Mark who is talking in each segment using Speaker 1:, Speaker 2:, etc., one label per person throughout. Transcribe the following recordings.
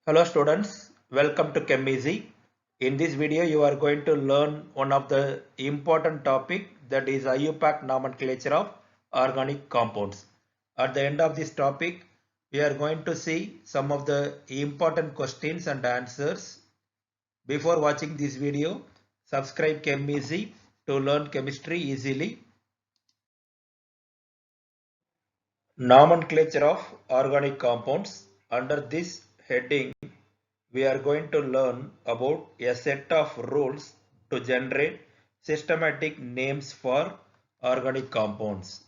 Speaker 1: Hello students, welcome to ChemEasy. In this video you are going to learn one of the important topic, that is IUPAC nomenclature of organic compounds. At the end of this topic we are going to see some of the important questions and answers. Before watching this video, subscribe ChemEasy to learn chemistry easily. Nomenclature of organic compounds. Under this heading we are going to learn about a set of rules to generate systematic names for organic compounds.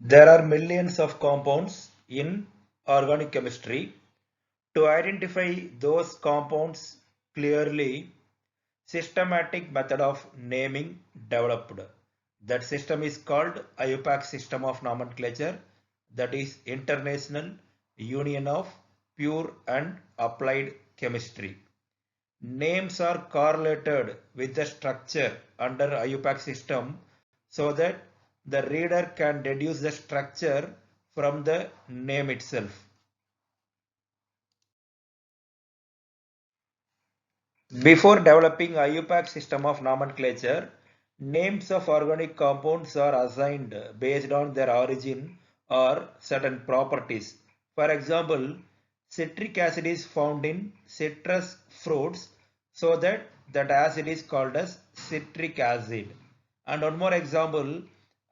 Speaker 1: There are millions of compounds in organic chemistry. To identify those compounds clearly, systematic method of naming developed. That system is called IUPAC system of nomenclature, that is International Union of Pure and Applied Chemistry. Names are correlated with the structure under IUPAC system so that the reader can deduce the structure from the name itself. Before developing IUPAC system of nomenclature, names of organic compounds are assigned based on their origin or certain properties. For example, citric acid is found in citrus fruits, so that acid is called as citric acid. And one more example,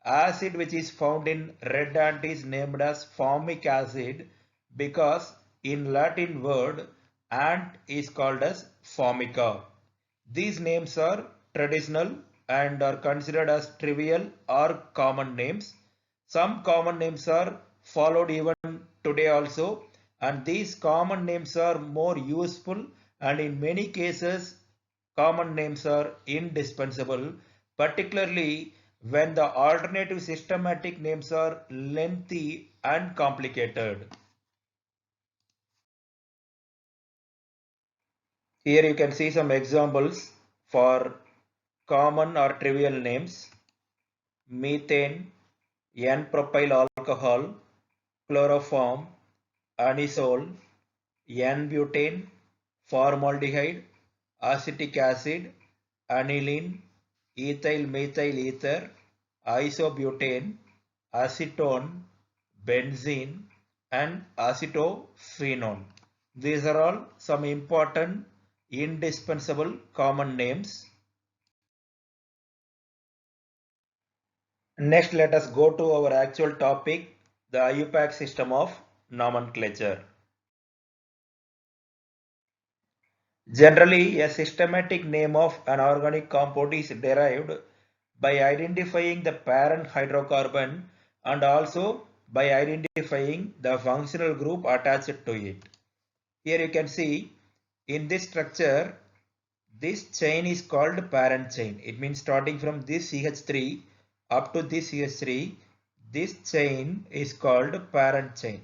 Speaker 1: acid which is found in red ant is named as formic acid because in Latin word ant is called as formica. These names are traditional and are considered as trivial or common names. Some common names are followed even today also, and these common names are more useful, and in many cases common names are indispensable, particularly when the alternative systematic names are lengthy and complicated. Here you can see some examples for common or trivial names: methane, N-propyl alcohol, chloroform, anisole, N-butane, formaldehyde, acetic acid, aniline, ethyl methyl ether, isobutane, acetone, benzene, and acetophenone. These are all some important indispensable common names. Next, let us go to our actual topic, the IUPAC system of nomenclature. Generally, a systematic name of an organic compound is derived by identifying the parent hydrocarbon and also by identifying the functional group attached to it. Here you can see in this structure, this chain is called parent chain. It means starting from this CH3 up to this CH3, this chain is called parent chain.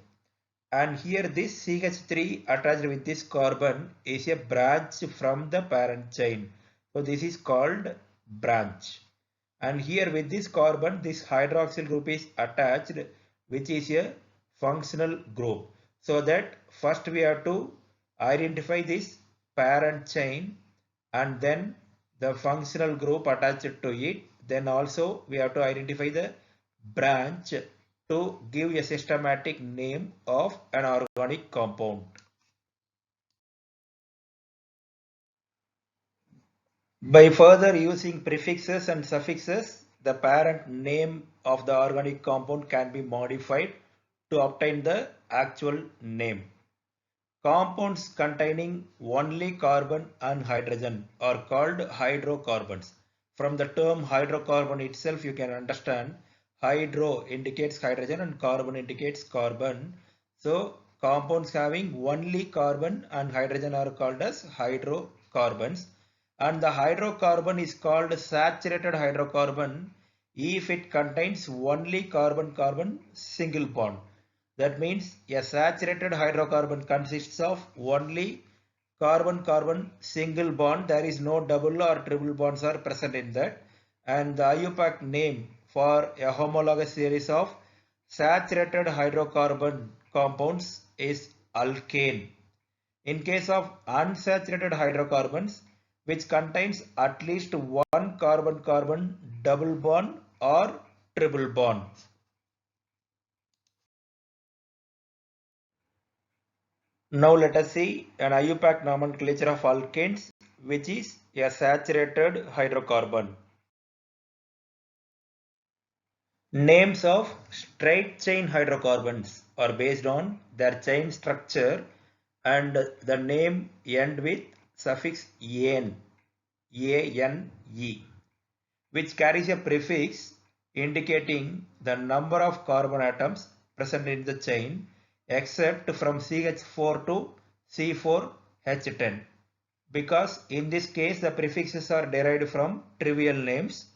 Speaker 1: And here this CH3 attached with this carbon is a branch from the parent chain. So this is called branch. And here with this carbon, this hydroxyl group is attached, which is a functional group. So that first we have to identify this parent chain and then the functional group attached to it. Then also we have to identify the branch to give a systematic name of an organic compound. By further using prefixes and suffixes, the parent name of the organic compound can be modified to obtain the actual name. Compounds containing only carbon and hydrogen are called hydrocarbons. From the term hydrocarbon itself, you can understand hydro indicates hydrogen and carbon indicates carbon. So compounds having only carbon and hydrogen are called as hydrocarbons. And the hydrocarbon is called saturated hydrocarbon if it contains only carbon-carbon single bond. That means a saturated hydrocarbon consists of only carbon-carbon single bond. There is no double or triple bonds are present in that. And the IUPAC name for a homologous series of saturated hydrocarbon compounds is alkane. In case of unsaturated hydrocarbons, which contains at least one carbon-carbon double bond or triple bond. Now let us see an IUPAC nomenclature of alkanes, which is a saturated hydrocarbon. Names of straight chain hydrocarbons are based on their chain structure and the name end with suffix "ane", A-N-E, which carries a prefix indicating the number of carbon atoms present in the chain except from CH4 to C4H10, because in this case the prefixes are derived from trivial names.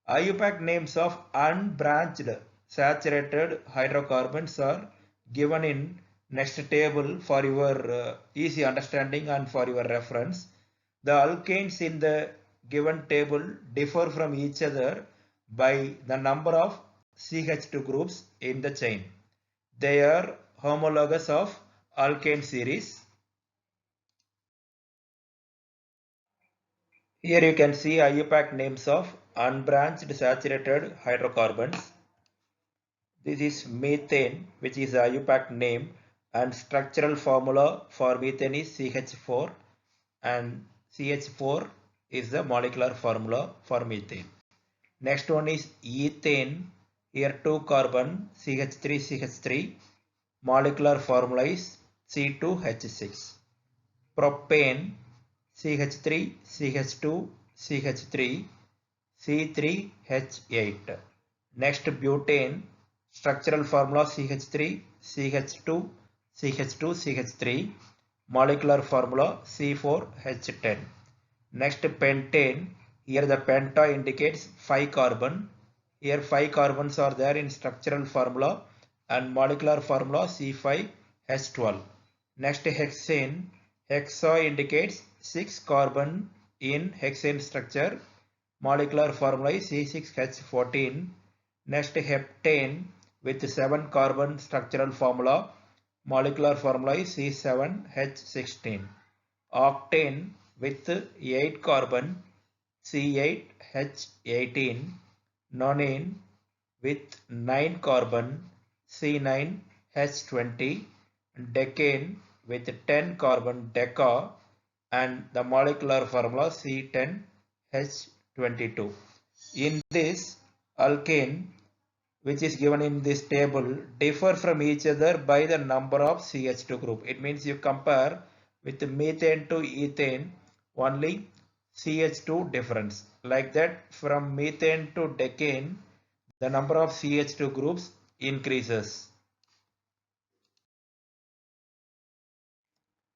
Speaker 1: IUPAC names of unbranched saturated hydrocarbons are given in next table for your easy understanding and for your reference. The alkanes in the given table differ from each other by the number of CH2 groups in the chain. They are homologous of alkane series. Here you can see IUPAC names of unbranched saturated hydrocarbons. This is methane, which is a IUPAC name, and structural formula for methane is CH4, and CH4 is the molecular formula for methane. Next one is ethane. Here 2 carbon CH3 CH3. Molecular formula is C2H6. Propane CH3 CH2 CH3 C3H8. Next butane, structural formula CH3 CH2 CH2 CH3. Molecular formula C4H10. Next pentane, here the penta indicates 5 carbon. Here 5 carbons are there in structural formula and molecular formula C5H12. Next hexane, hexa indicates 6 carbon in hexane structure. Molecular formula is C6H14. Next heptane with 7 carbon structural formula. Molecular formula is C7H16. Octane with 8 carbon C8H18. Nonane with 9 carbon C9H20. Decane with 10 carbon deca and the molecular formula C10H22. In this, alkane, which is given in this table, differ from each other by the number of CH2 group. It means you compare with methane to ethane, only CH2 difference. Like that, from methane to decane, the number of CH2 groups increases.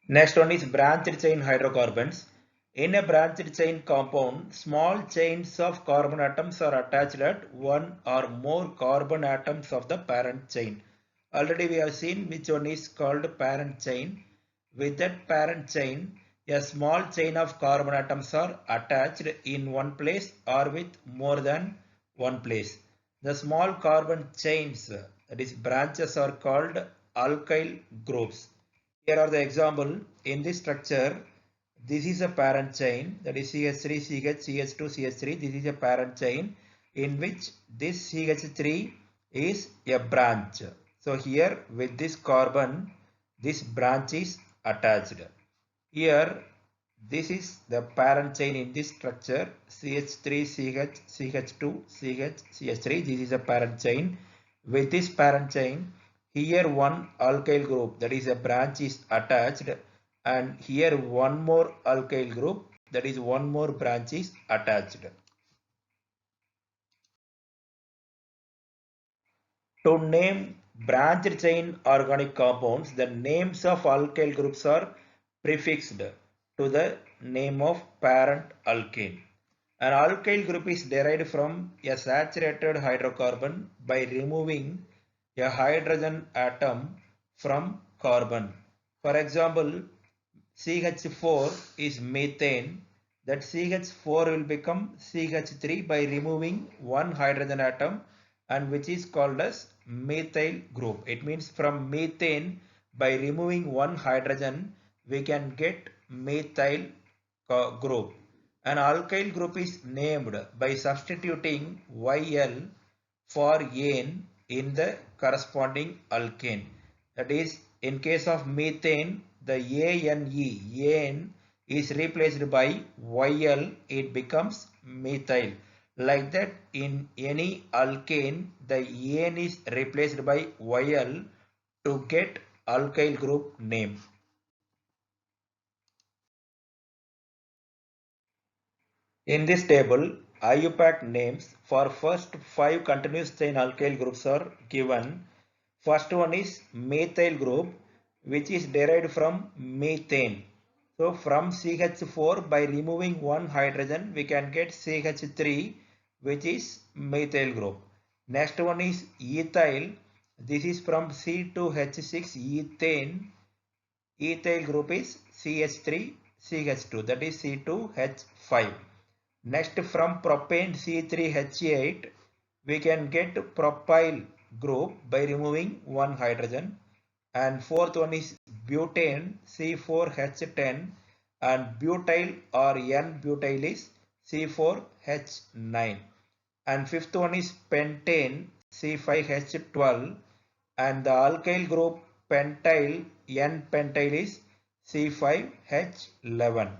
Speaker 1: Next one is branched chain hydrocarbons. In a branched chain compound, small chains of carbon atoms are attached at one or more carbon atoms of the parent chain. Already we have seen which one is called parent chain. With that parent chain, a small chain of carbon atoms are attached in one place or with more than one place. The small carbon chains, that is branches, are called alkyl groups. Here are the example. In this structure, this is a parent chain, that is CH3, CH, CH2, CH3. This is a parent chain in which this CH3 is a branch. So here with this carbon, this branch is attached. Here this is the parent chain in this structure, CH3, CH, CH2, CH, CH3. This is a parent chain. With this parent chain, here one alkyl group, that is a branch, is attached, and here one more alkyl group, that is one more branch, is attached. To name branched chain organic compounds, the names of alkyl groups are prefixed to the name of parent alkane. An alkyl group is derived from a saturated hydrocarbon by removing a hydrogen atom from carbon. For example, CH4 is methane. That CH4 will become CH3 by removing one hydrogen atom, and which is called as methyl group. It means from methane, by removing one hydrogen, we can get methyl group. An alkyl group is named by substituting YL for ane in the corresponding alkane. That is, in case of methane, the ane is replaced by YL, it becomes methyl. Like that, in any alkane, the ane is replaced by YL to get alkyl group name. In this table, IUPAC names for first 5 continuous chain alkyl groups are given. First one is methyl group, which is derived from methane. So from CH4, by removing one hydrogen, we can get CH3, which is methyl group. Next one is ethyl. This is from C2H6 ethane. Ethyl group is CH3 CH2, that is C2H5. Next, from propane C3H8, we can get propyl group by removing one hydrogen. And fourth one is butane C4H10, and butyl or N-butyl is C4H9. And fifth one is pentane C5H12, and the alkyl group pentyl N-pentyl is C5H11.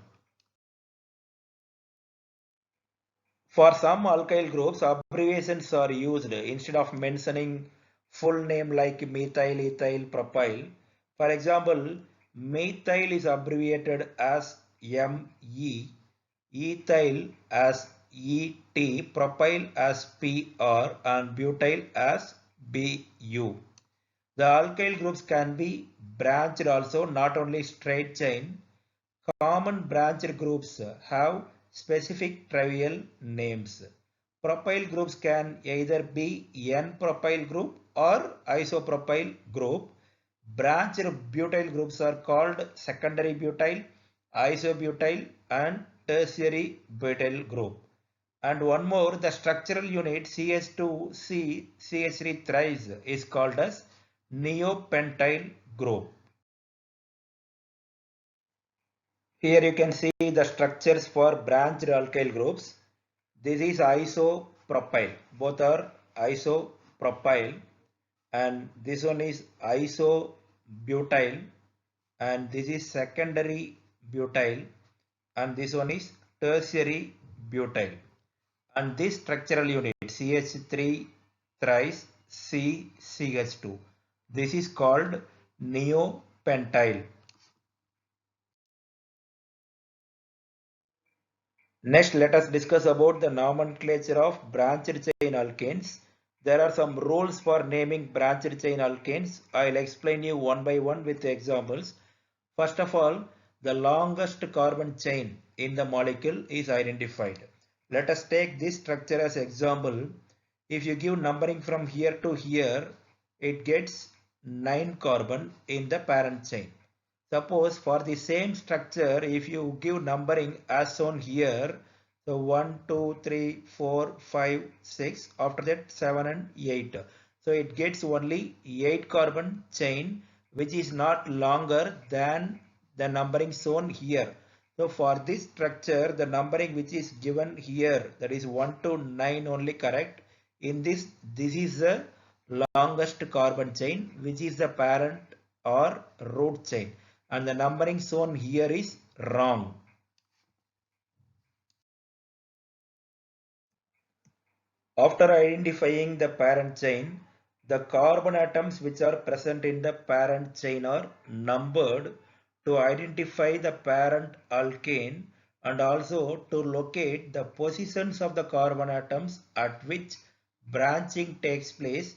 Speaker 1: For some alkyl groups, abbreviations are used instead of mentioning full name like methyl, ethyl, propyl. For example, methyl is abbreviated as ME, ethyl as ET, propyl as PR, and butyl as BU. The alkyl groups can be branched also, not only straight chain. Common branched groups have specific trivial names. Propyl groups can either be N-propyl group or isopropyl group. Branched butyl groups are called secondary butyl, isobutyl, and tertiary butyl group. And one more, the structural unit CH2C CH3 thrice is called as neopentyl group. Here you can see the structures for branched alkyl groups. This is isopropyl. Both are isopropyl, and this one is isobutyl, and this is secondary butyl, and this one is tertiary butyl. And this structural unit CH3 thrice CCH2. This is called neopentyl. Next, let us discuss about the nomenclature of branched chain alkanes. There are some rules for naming branched chain alkanes. I'll explain you one by one with examples. First of all, the longest carbon chain in the molecule is identified. Let us take this structure as example. If you give numbering from here to here, it gets 9 carbon in the parent chain. Suppose for the same structure, if you give numbering as shown here, so 1, 2, 3, 4, 5, 6, after that 7 and 8. So it gets only 8 carbon chain, which is not longer than the numbering shown here. So for this structure, the numbering which is given here, that is 1 to 9 only correct. In this is the longest carbon chain, which is the parent or root chain, and the numbering shown here is wrong. After identifying the parent chain, the carbon atoms which are present in the parent chain are numbered to identify the parent alkane and also to locate the positions of the carbon atoms at which branching takes place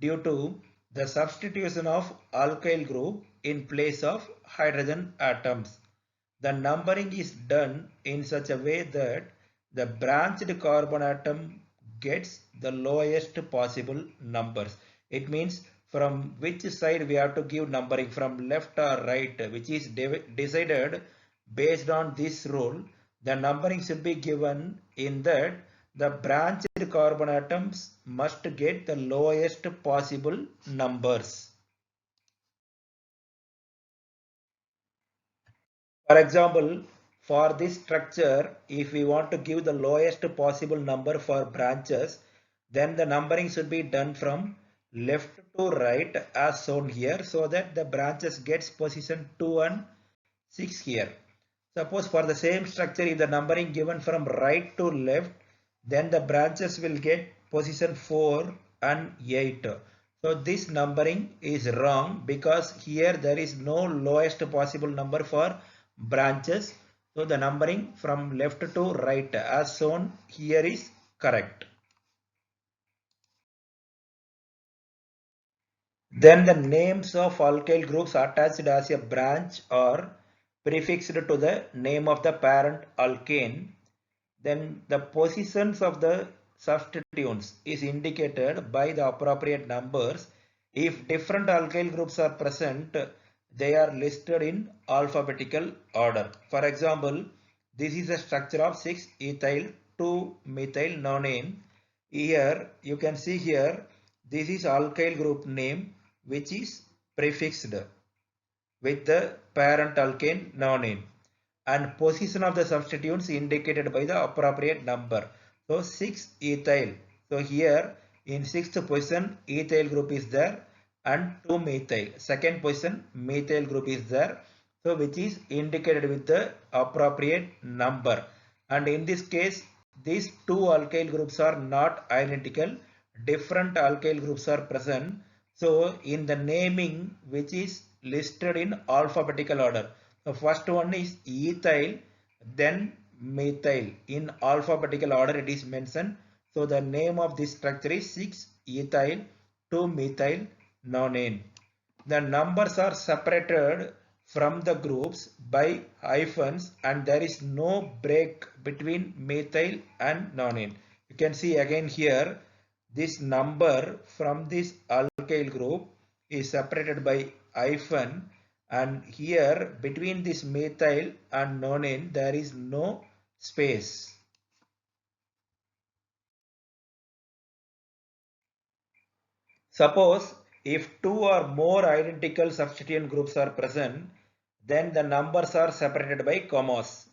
Speaker 1: due to the substitution of alkyl group in place of hydrogen atoms. The numbering is done in such a way that the branched carbon atom gets the lowest possible numbers. It means from which side we have to give numbering, from left or right, which is decided based on this rule. The numbering should be given in that the branched carbon atoms must get the lowest possible numbers. For example, for this structure, if we want to give the lowest possible number for branches, then the numbering should be done from left to right as shown here, so that the branches gets position 2 and 6 here. Suppose for the same structure, if the numbering given from right to left, then the branches will get position 4 and 8. So this numbering is wrong because here there is no lowest possible number for branches. So the numbering from left to right as shown here is correct. Then the names of alkyl groups attached as a branch are prefixed to the name of the parent alkane. Then the positions of the substituents is indicated by the appropriate numbers. If different alkyl groups are present, they are listed in alphabetical order. For example, this is a structure of 6-ethyl 2-methyl nonane. Here you can see here this is alkyl group name which is prefixed with the parent alkane nonane, and position of the substituents indicated by the appropriate number. So 6-ethyl. So here in 6th position ethyl group is there and 2-methyl. Second position methyl group is there. So which is indicated with the appropriate number. And in this case these two alkyl groups are not identical. Different alkyl groups are present. So in the naming which is listed in alphabetical order. The first one is ethyl, then methyl. In alphabetical order it is mentioned. So the name of this structure is 6-ethyl 2-methyl nonane. The numbers are separated from the groups by hyphens and there is no break between methyl and nonane. You can see again here this number from this alkyl group is separated by hyphen, and here between this methyl and nonane there is no space. Suppose if two or more identical substituent groups are present, then the numbers are separated by commas.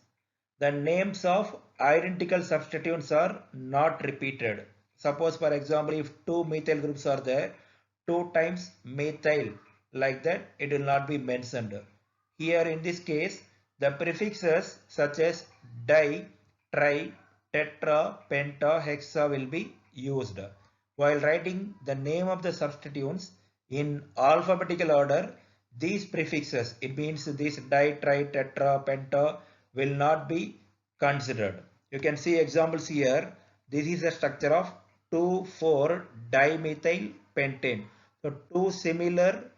Speaker 1: The names of identical substituents are not repeated. Suppose for example if two methyl groups are there, 2 times methyl, like that it will not be mentioned. Here in this case the prefixes such as di, tri, tetra, penta, hexa will be used. While writing the name of the substituents in alphabetical order, these prefixes, it means this di, tri, tetra, penta will not be considered. You can see examples here. This is a structure of 2,4-dimethyl pentane. So two similar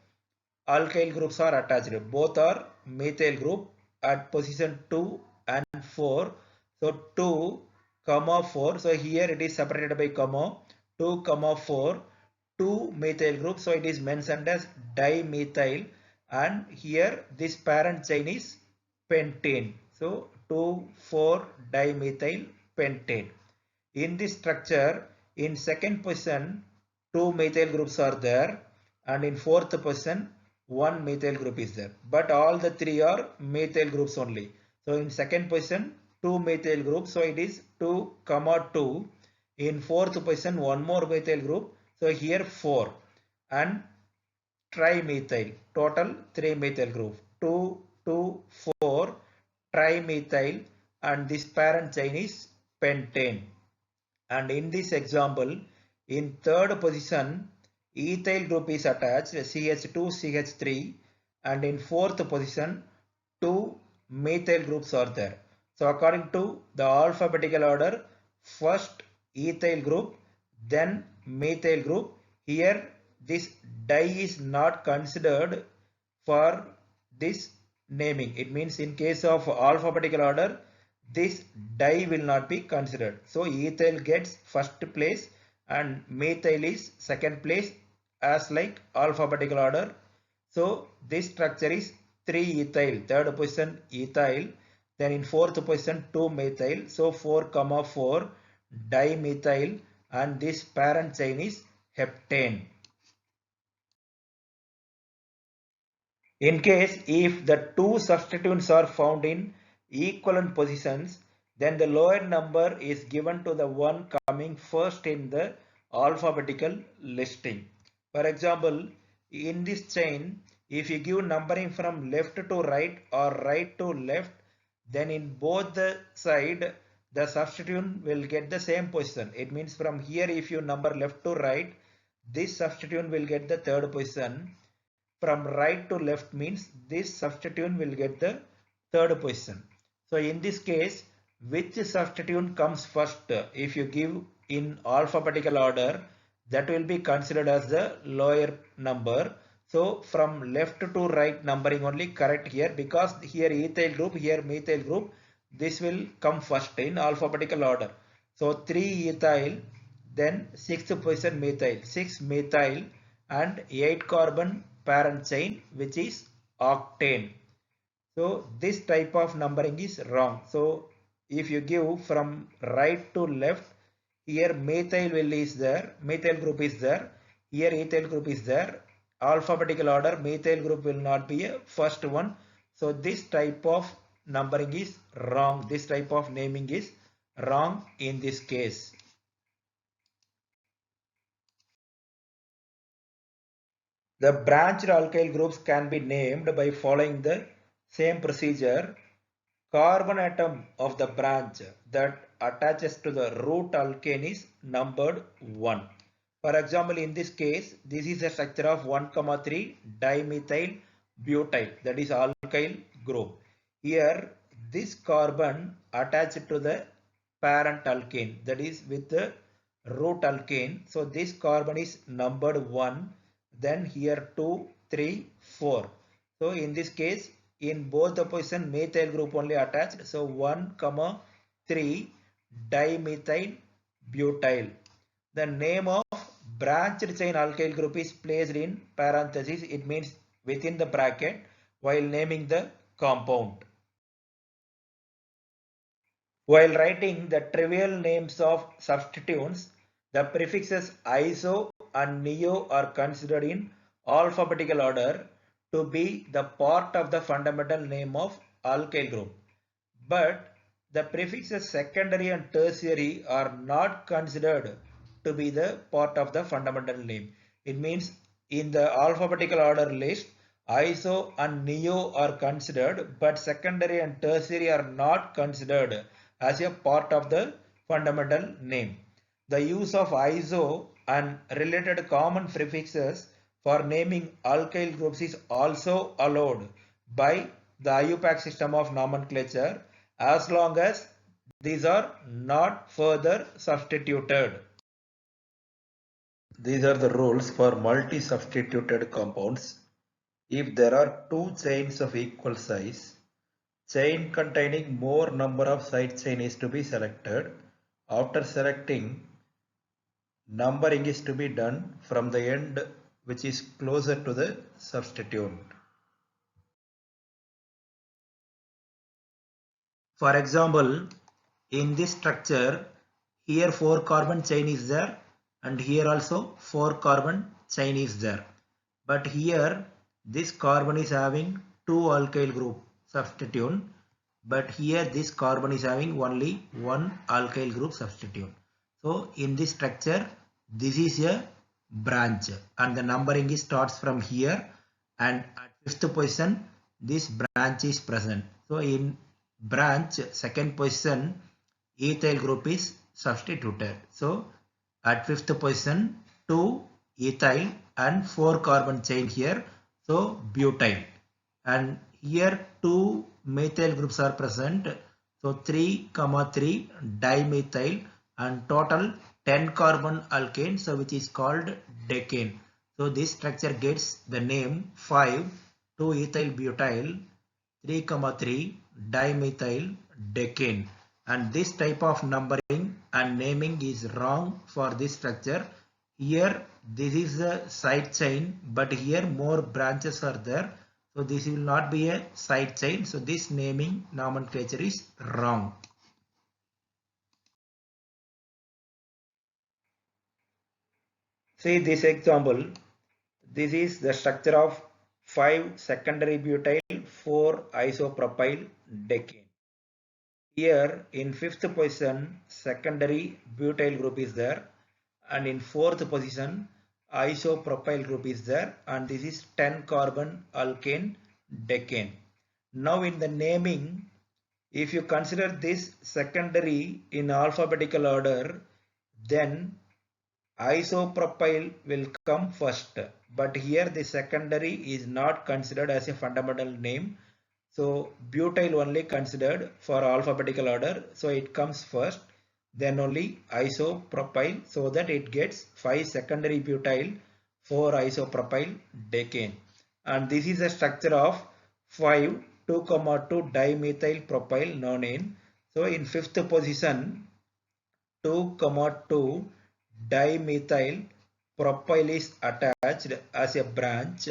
Speaker 1: alkyl groups are attached. Both are methyl group at position 2 and 4. So 2, 4. So here it is separated by comma. 2, 4. 2 methyl group. So it is mentioned as dimethyl. And here this parent chain is pentane. So 2,4-dimethyl pentane. In this structure, in second position, 2 methyl groups are there, and in fourth position, 1 methyl group is there. But all the three are methyl groups only. So in second position, 2 methyl groups. So it is 2, 2. In fourth position, one more methyl group. So here 4. And trimethyl. Total 3 methyl group. 2, 2, 4. Trimethyl, and this parent chain is pentane. And in this example, in third position, ethyl group is attached, CH2, CH3, and in fourth position, 2 methyl groups are there. So according to the alphabetical order, first ethyl group, then methyl group. Here this di is not considered for this naming. It means in case of alphabetical order, this di will not be considered. So ethyl gets first place and methyl is second place as like alphabetical order. So this structure is 3-ethyl, third position ethyl, then in fourth position 2 methyl. So 4, 4, dimethyl, and this parent chain is heptane. In case if the two substituents are found in equivalent positions, then the lower number is given to the one coming first in the alphabetical listing. For example, in this chain, if you give numbering from left to right or right to left, then in both the side the substituent will get the same position. It means from here if you number left to right, this substituent will get the third position. From right to left means this substituent will get the third position. So in this case, which substituent comes first? If you give in alphabetical order, that will be considered as the lower number. So from left to right numbering only correct here, because here ethyl group, here methyl group, this will come first in alphabetical order. So 3 ethyl, then 6th position methyl, 6 methyl and 8 carbon parent chain, which is octane. So this type of numbering is wrong. So if you give from right to left, here methyl will is there, methyl group is there, here ethyl group is there. Alphabetical order, methyl group will not be a first one. So this type of numbering is wrong. This type of naming is wrong in this case. The branched alkyl groups can be named by following the same procedure. Carbon atom of the branch that attaches to the root alkane is numbered 1. For example, in this case, this is a structure of 1,3 dimethyl butyl, that is alkyl group. Here, this carbon attached to the parent alkane, that is with the root alkane. So this carbon is numbered 1. Then here 2, 3, 4. So in this case, in both the position methyl group only attached. So 1, 3 dimethyl butyl. The name of branched chain alkyl group is placed in parentheses. It means within the bracket while naming the compound. While writing the trivial names of substituents, the prefixes iso and neo are considered in alphabetical order to be the part of the fundamental name of alkyl group. But the prefixes secondary and tertiary are not considered to be the part of the fundamental name. It means in the alphabetical order list, iso and neo are considered, but secondary and tertiary are not considered as a part of the fundamental name. The use of iso and related common prefixes for naming alkyl groups is also allowed by the IUPAC system of nomenclature as long as these are not further substituted. These are the rules for multi-substituted compounds. If there are two chains of equal size, chain containing more number of side chain is to be selected. After selecting, numbering is to be done from the end which is closer to the substituent. For example, in this structure, here 4 carbon chain is there and here also 4 carbon chain is there. But here this carbon is having 2 alkyl group substituent, but here this carbon is having only 1 alkyl group substituent. So in this structure, this is a branch and the numbering starts from here, and at 5th position this branch is present. So in branch second position ethyl group is substituted. So at 5th position 2 ethyl and 4 carbon chain here, so butyl, and here 2 methyl groups are present, so 3, 3 dimethyl, and total 10 carbon alkane, so which is called decane. So this structure gets the name 5 2 ethyl butyl 3, 3 dimethyl decane, and this type of numbering and naming is wrong for this structure. Here this is a side chain, but here more branches are there, so this will not be a side chain, so this naming nomenclature is wrong. See this example. This is the structure of 5 secondary butyl 4 isopropyl decane. Here in 5th position secondary butyl group is there, and in 4th position isopropyl group is there, and this is 10 carbon alkane decane. Now in the naming, if you consider this secondary in alphabetical order, then isopropyl will come first, but here the secondary is not considered as a fundamental name, so butyl only considered for alphabetical order, so it comes first, then only isopropyl, so that it gets 5 secondary butyl 4 isopropyl decane. And this is a structure of 5 2,2 dimethyl propyl nonane. So in 5th position 2,2 dimethyl propyl is attached as a branch,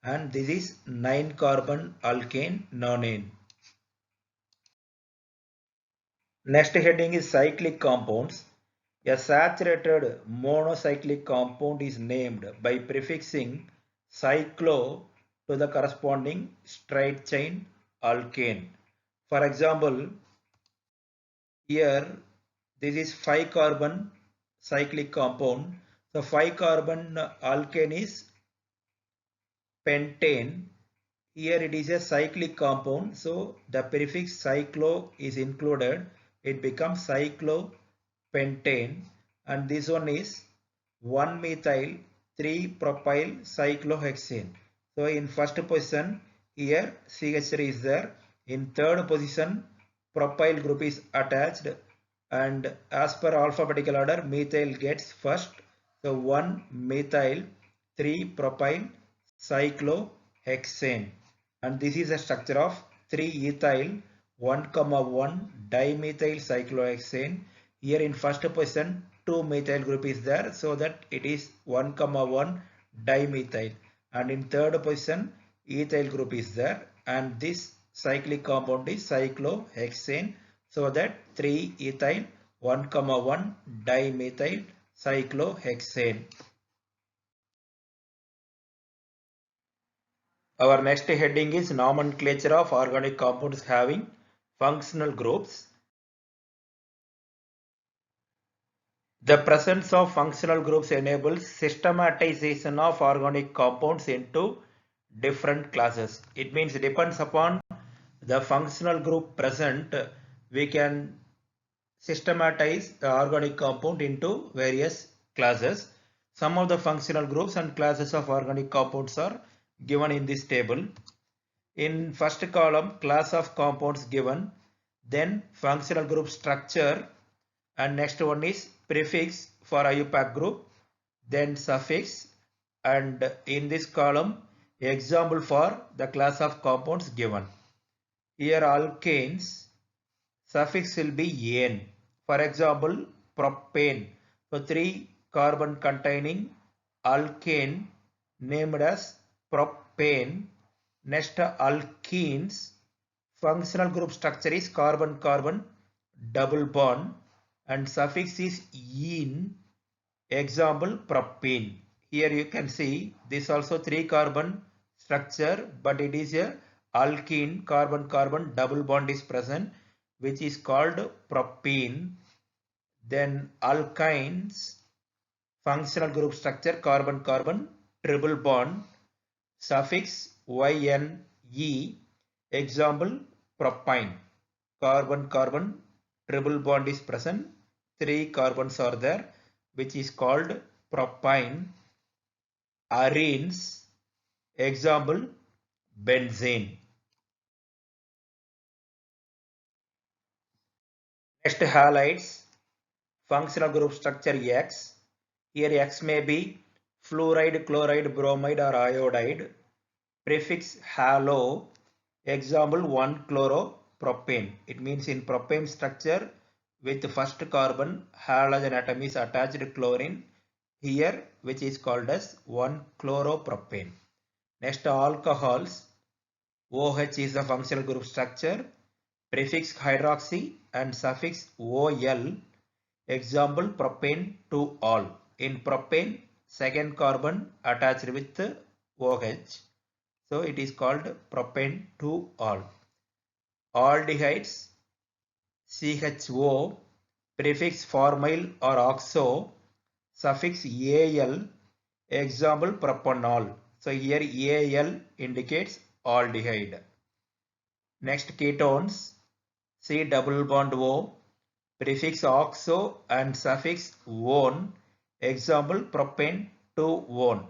Speaker 1: and this is 9 carbon alkane nonane. Next heading is cyclic compounds. A saturated monocyclic compound is named by prefixing cyclo to the corresponding straight chain alkane. For example, here this is 5 carbon cyclic compound. So 5 carbon alkane is pentane. Here it is a cyclic compound, so the prefix cyclo is included. It becomes cyclopentane, and this one is 1-methyl 3-propyl cyclohexane. So in first position here CH3 is there. In third position propyl group is attached, and as per alphabetical order methyl gets first. So 1-methyl 3-propyl cyclohexane, and this is a structure of 3-ethyl 1,1 dimethyl cyclohexane. Here in first position 2-methyl group is there, so that it is 1,1 dimethyl, and in third position ethyl group is there, and this cyclic compound is cyclohexane, so that 3-ethyl 1,1 dimethyl cyclohexane. Our next heading is nomenclature of organic compounds having functional groups. The presence of functional groups enables systematization of organic compounds into different classes. It means it depends upon the functional group present, we can systematize the organic compound into various classes. Some of the functional groups and classes of organic compounds are given in this table. In first column, class of compounds given, then functional group structure, and next one is prefix for IUPAC group, then suffix, and in this column example for the class of compounds given. Here alkanes, suffix will be ane. For example, propane. So 3 carbon containing alkane named as propane. Next alkenes, functional group structure is carbon-carbon double bond, and suffix is ene. Example propene. Here you can see this also 3 carbon structure, but it is a alkene, carbon-carbon double bond is present, which is called propene. Then alkynes, functional group structure carbon-carbon triple bond, suffix yne. Example propyne, carbon-carbon triple bond is present, 3 carbons are there, which is called propyne. Arenes, example benzene. Next halides, functional group structure X. Here X may be fluoride, chloride, bromide or iodide. Prefix halo, example 1-chloropropane. It means in propane structure with first carbon halogen atom is attached to chlorine here, which is called as 1-chloropropane. Next alcohols, OH is the functional group structure, prefix hydroxy and suffix OL. Example propane 2-ol. In propane second carbon attached with OH. So it is called propane 2-ol. Aldehydes CHO, prefix formyl or oxo, suffix al, example propanol. So here al indicates aldehyde. Next ketones, C double bond O, prefix oxo and suffix one, example propane 2-one.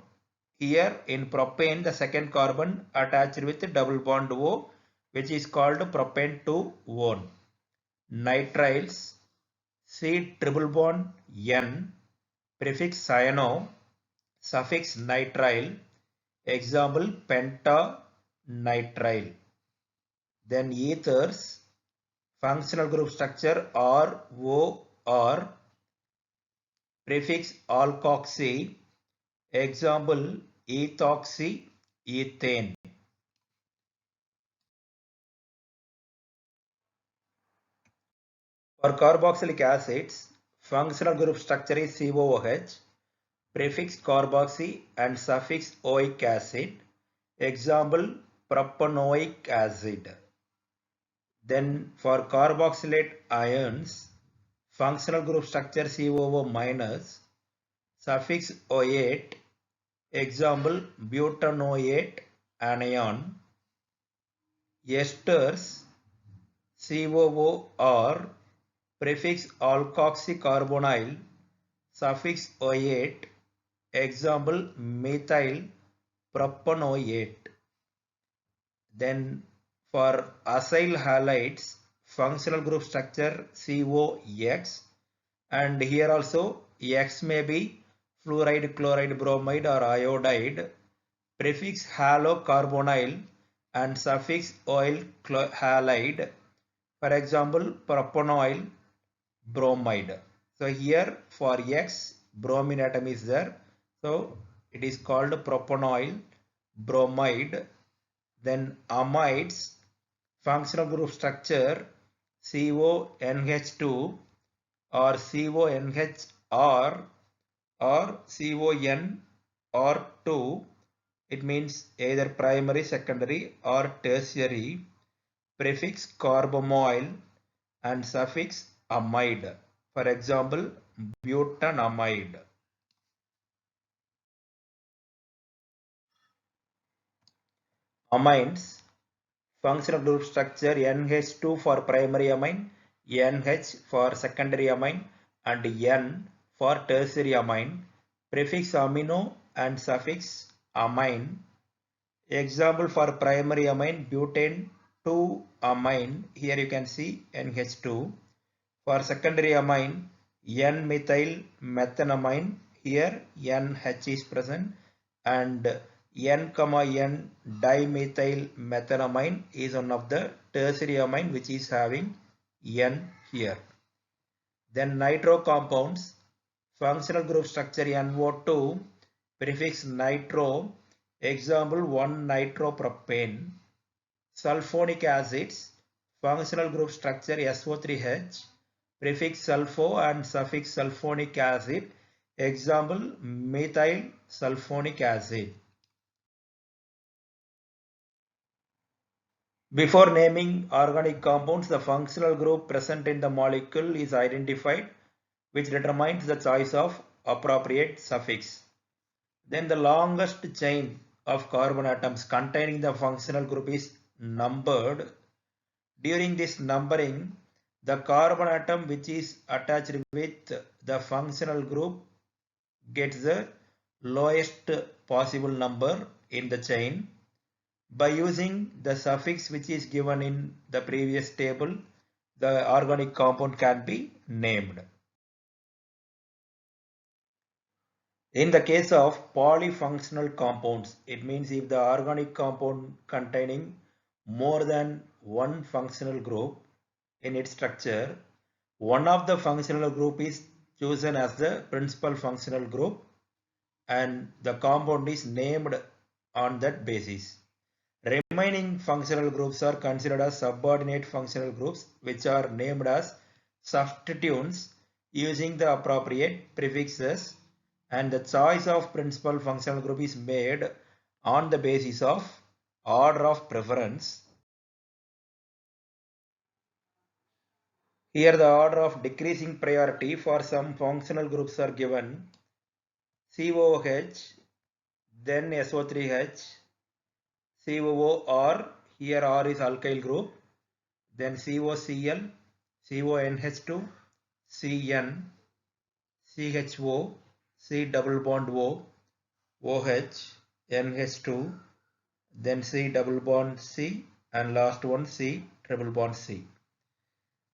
Speaker 1: Here in propane the second carbon attached with double bond O, which is called propane 2-one. Nitriles, C triple bond N, prefix cyano, suffix nitrile, example pentanitrile. Then ethers, functional group structure ROR, prefix alkoxy, example ethoxy, ethane. For carboxylic acids, functional group structure is COOH, prefix carboxy and suffix oic acid, example propanoic acid. Then for carboxylate ions, functional group structure COO minus, suffix oate, example butanoate anion. Esters COOR, prefix alkoxycarbonyl, suffix oate, example methyl propanoate. Then for acyl halides, functional group structure COX, and here also X may be fluoride, chloride, bromide or iodide, prefix halocarbonyl and suffix oil halide, for example propanoyl bromide. So here for X, bromine atom is there, so it is called propanoyl bromide. Then amides, functional group structure CONH2 or CONHR or CON or 2. It means either primary, secondary or tertiary, prefix carbomoyl and suffix amide. For example, butanamide. Amines, functional group structure NH2 for primary amine, NH for secondary amine and N for tertiary amine, prefix amino and suffix amine. Example for primary amine, butane 2-amine, here you can see NH2. For secondary amine, N-methyl methanamine, here NH is present, and N, dimethyl methanamine is one of the tertiary amine which is having N here. Then nitro compounds, functional group structure NO2, prefix nitro, example 1-nitropropane. Sulfonic acids, functional group structure SO3H, prefix sulfo and suffix sulfonic acid, example methyl sulfonic acid. Before naming organic compounds, the functional group present in the molecule is identified, which determines the choice of appropriate suffix. Then the longest chain of carbon atoms containing the functional group is numbered. During this numbering, the carbon atom which is attached with the functional group gets the lowest possible number in the chain. By using the suffix which is given in the previous table, the organic compound can be named. In the case of polyfunctional compounds, it means if the organic compound containing more than one functional group in its structure, one of the functional group is chosen as the principal functional group and the compound is named on that basis. Remaining functional groups are considered as subordinate functional groups, which are named as substituents using the appropriate prefixes, and the choice of principal functional group is made on the basis of order of preference. Here the order of decreasing priority for some functional groups are given: COOH, then SO3H, COOR, here R is alkyl group, then COCl, CONH2, CN, CHO, C double bond O, OH, NH2, then C double bond C, and last one C triple bond C.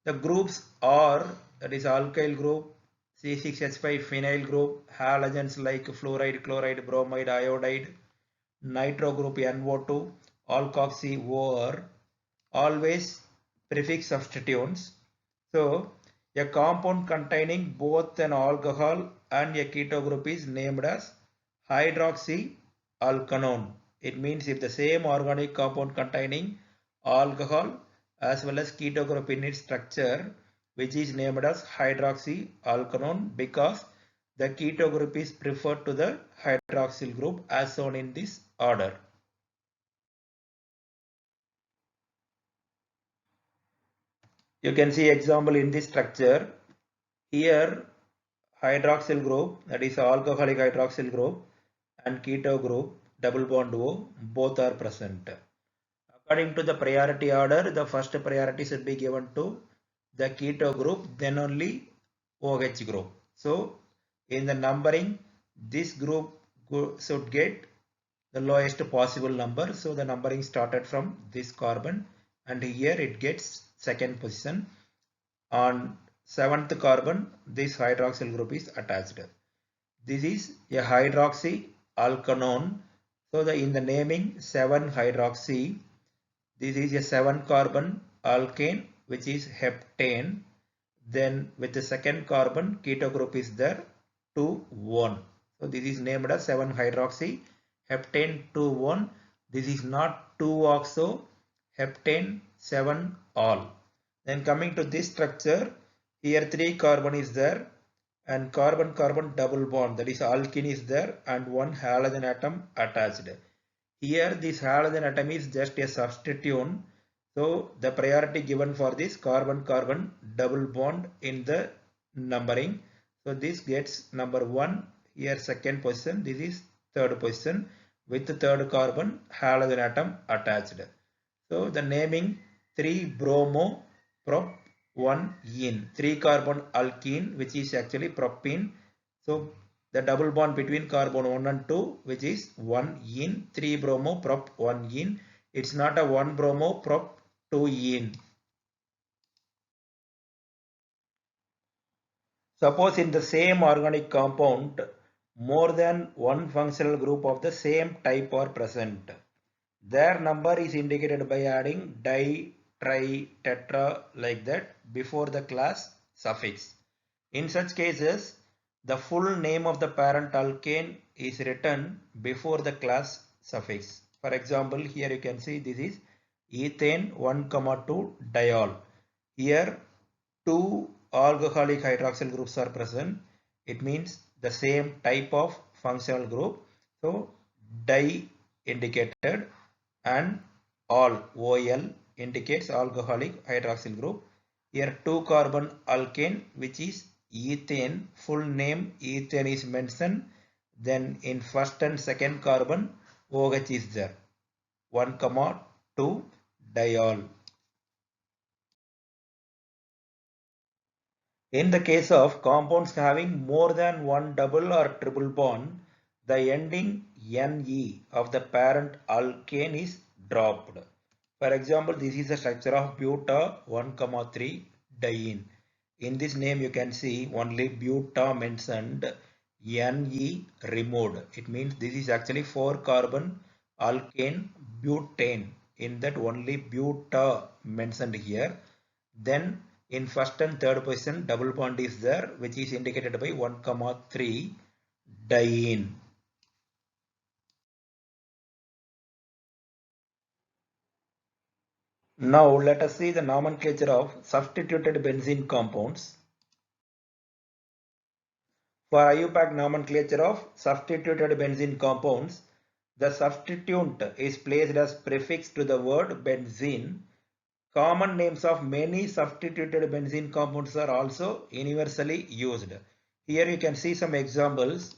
Speaker 1: The groups are, that is alkyl group, C6H5 phenyl group, halogens like fluoride, chloride, bromide, iodide, nitro group NO2, alkoxy OR, always prefix substituents. So a compound containing both an alcohol and a keto group is named as hydroxyalkanone. It means if the same organic compound containing alcohol as well as keto group in its structure, which is named as hydroxyalkanone, because the keto group is preferred to the hydroxyl group as shown in this order. You can see example in this structure. Here hydroxyl group, that is alcoholic hydroxyl group, and keto group double bond O, both are present. According to the priority order, the first priority should be given to the keto group, then only OH group. So in the numbering, this group should get the lowest possible number. So the numbering started from this carbon, and here it gets second position. On 7th carbon, this hydroxyl group is attached. This is a hydroxyalkanone. So in the naming 7-hydroxy, this is a 7 carbon alkane which is heptane. Then with the second carbon, keto group is there, 2,1. So this is named as 7-hydroxy heptane 2,1. This is not 2-oxo heptane 7-all. Then coming to this structure, here 3 carbon is there, and carbon-carbon double bond, that is alkene is there, and one halogen atom attached. Here this halogen atom is just a substituent. So the priority given for this carbon-carbon double bond in the numbering. So this gets number 1, here second position, this is third position with the third carbon halogen atom attached. So the naming 3-bromo prop 1-ene, 3 carbon alkene, which is actually propene. So the double bond between carbon 1 and 2, which is 1-ene, 3-bromo prop 1-ene. It's not a 1-bromo prop 2-ene. Suppose in the same organic compound, more than one functional group of the same type are present. Their number is indicated by adding di, tri, tetra like that before the class suffix. In such cases, the full name of the parent alkane is written before the class suffix. For example, here you can see this is ethane 1,2 diol. Here 2 alcoholic hydroxyl groups are present. It means the same type of functional group. So di indicated, and ol indicates alcoholic hydroxyl group. Here 2 carbon alkane, which is ethane, full name ethane is mentioned. Then in first and second carbon OH is there, 1,2 diol. In the case of compounds having more than one double or triple bond, the ending Ne of the parent alkane is dropped. For example, this is the structure of buta 1,3 diene. In this name you can see only buta mentioned, Ne removed. It means this is actually 4 carbon alkane butane. In that only buta mentioned here. Then in first and third position double bond is there, which is indicated by 1,3 diene. Now let us see the nomenclature of substituted benzene compounds. For IUPAC nomenclature of substituted benzene compounds, the substituent is placed as prefix to the word benzene. Common names of many substituted benzene compounds are also universally used. Here you can see some examples.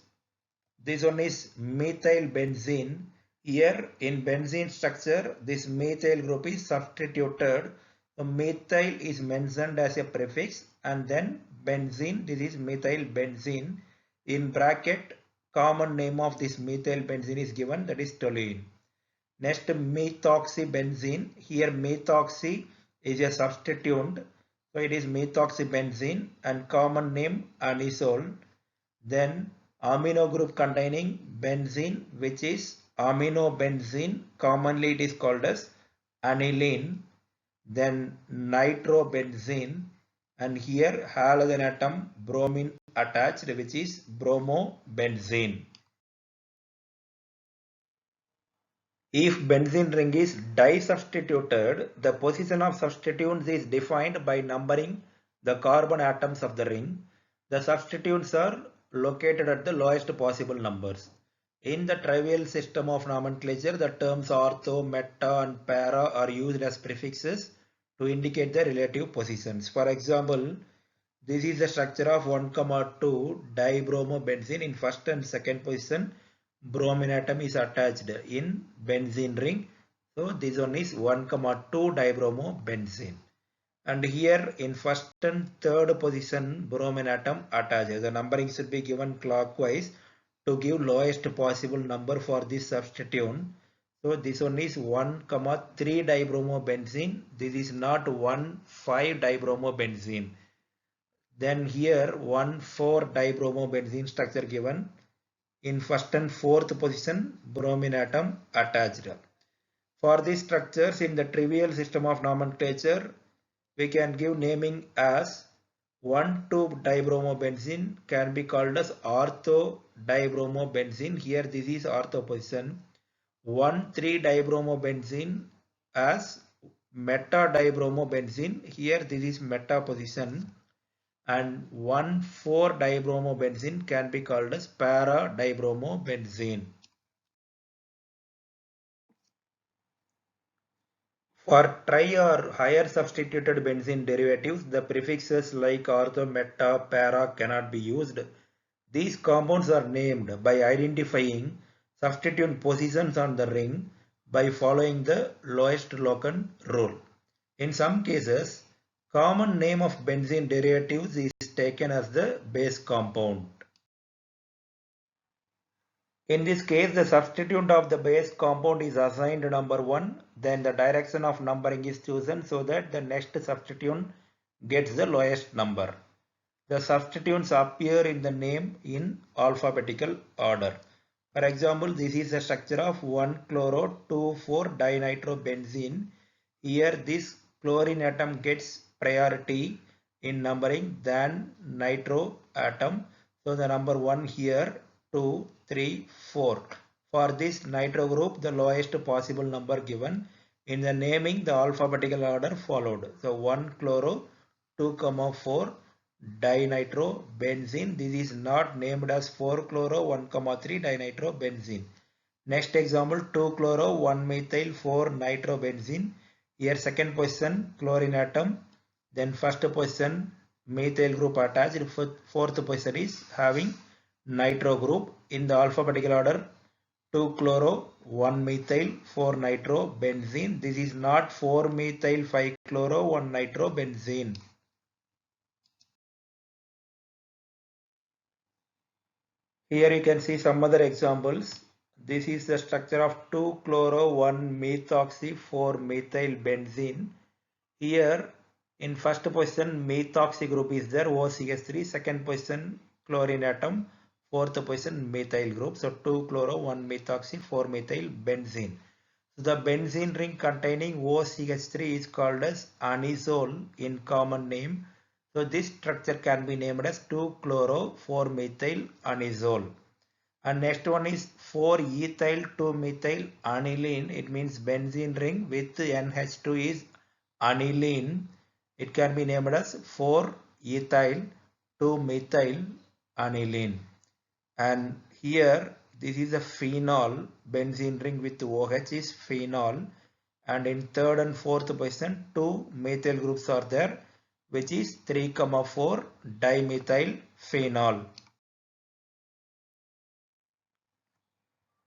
Speaker 1: This one is methyl benzene. Here in benzene structure, this methyl group is substituted. The methyl is mentioned as a prefix and then benzene, this is methyl benzene. In bracket, common name of this methyl benzene is given, that is toluene. Next, methoxybenzene. Here methoxy is a substituent. So it is methoxybenzene and common name anisole. Then amino group containing benzene, which is aminobenzene. Commonly it is called as aniline. Then nitrobenzene, and here halogen atom bromine attached, which is bromobenzene. If benzene ring is disubstituted, the position of substituents is defined by numbering the carbon atoms of the ring. The substituents are located at the lowest possible numbers. In the trivial system of nomenclature, the terms ortho, meta and para are used as prefixes to indicate the relative positions. For example, this is the structure of 1,2 dibromobenzene. In first and second position, bromine atom is attached in benzene ring. So this one is 1,2 dibromobenzene. And here in first and third position, bromine atom attached. The numbering should be given clockwise to give lowest possible number for this substituent. So this one is 1,3 dibromobenzene. This is not 1,5 dibromobenzene. Then here 1,4-dibromobenzene structure given. In first and fourth position, bromine atom attached. For these structures in the trivial system of nomenclature, we can give naming as 1,2-dibromobenzene can be called as ortho-dibromobenzene. Here this is ortho position. 1,3-dibromobenzene as meta-dibromobenzene. Here this is meta position. And 1,4-dibromobenzene can be called as para-dibromobenzene. For tri or higher substituted benzene derivatives, the prefixes like ortho, meta, para cannot be used. These compounds are named by identifying substituent positions on the ring by following the lowest locant rule. In some cases, common name of benzene derivatives is taken as the base compound. In this case, the substituent of the base compound is assigned number 1, then the direction of numbering is chosen so that the next substituent gets the lowest number. The substituents appear in the name in alphabetical order. For example, this is the structure of 1-chloro-2,4-dinitrobenzene. Here this chlorine atom gets priority in numbering than nitro atom. So the number 1 here, 2, 3, 4. For this nitro group, the lowest possible number given. In the naming, the alphabetical order followed. So 1-chloro, 2,4 dinitrobenzene. This is not named as 4-chloro 1,3 dinitrobenzene. Next example, 2-chloro 1-methyl 4-nitrobenzene. Here second position chlorine atom, then first position methyl group attached, fourth position is having nitro group. In the alphabetical order, 2-chloro 1-methyl 4-nitrobenzene. This is not 4-methyl 5-chloro 1-nitrobenzene. Here you can see some other examples. This is the structure of 2-chloro 1-methoxy 4-methylbenzene. Here in first position methoxy group is there, OCH3, second position chlorine atom, fourth position methyl group. So 2-chloro 1-methoxy 4-methylbenzene. So the benzene ring containing OCH3 is called as anisole in common name. So this structure can be named as 2-chloro 4-methyl anisole. And next one is 4-ethyl 2-methyl aniline. It means benzene ring with NH2 is aniline. It can be named as 4-ethyl 2-methyl aniline. And here this is a phenol, benzene ring with OH is phenol, and in third and fourth position two methyl groups are there, which is 3,4 dimethyl phenol.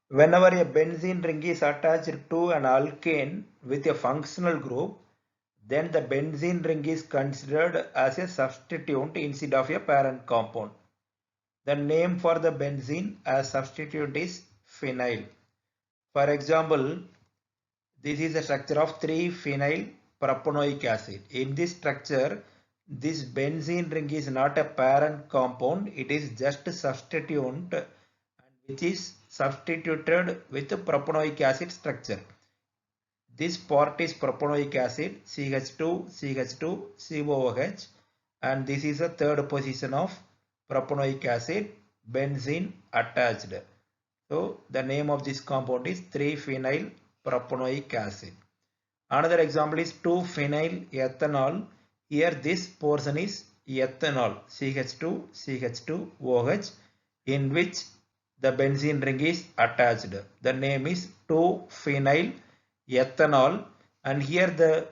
Speaker 1: Whenever a benzene ring is attached to an alkane with a functional group, then the benzene ring is considered as a substituent instead of a parent compound. The name for the benzene as substituent is phenyl. For example, this is the structure of 3-phenyl propanoic acid. In this structure, this benzene ring is not a parent compound, it is just a substituent which is substituted with the propanoic acid structure. This part is propanoic acid CH2, CH2, COOH, and this is the third position of propanoic acid, benzene attached. So the name of this compound is 3-phenyl propanoic acid. Another example is 2-phenyl ethanol. Here this portion is ethanol CH2, CH2OH, in which the benzene ring is attached. The name is 2-phenyl ethanol, and here the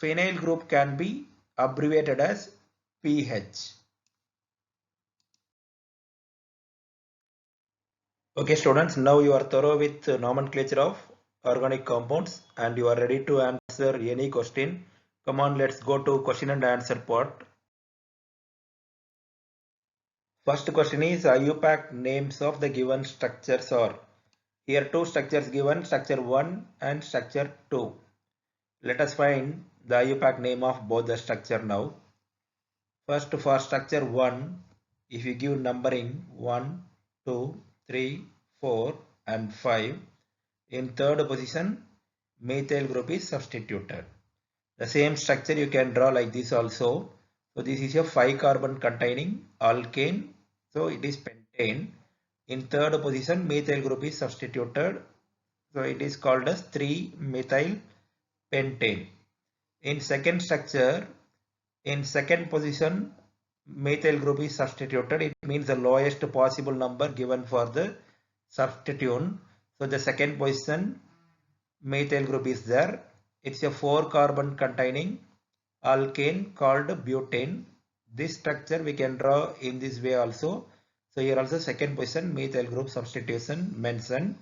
Speaker 1: phenyl group can be abbreviated as PH. Okay students, now you are thorough with nomenclature of organic compounds and you are ready to answer any question. Come on, let's go to question and answer part. First question is IUPAC names of the given structures are. Here two structures given, structure 1 and structure 2. Let us find the IUPAC name of both the structure now. First, for structure 1, if you give numbering 1, 2, 3, 4 and 5, in third position methyl group is substituted. The same structure you can draw like this also. So this is a 5 carbon containing alkane. So it is pentane. In third position methyl group is substituted. So it is called as 3-methyl pentane. In second structure, in second position methyl group is substituted. It means the lowest possible number given for the substituent. So the second position methyl group is there. It's a 4 carbon containing alkane called butane. This structure we can draw in this way also. So here also second position methyl group substitution mentioned.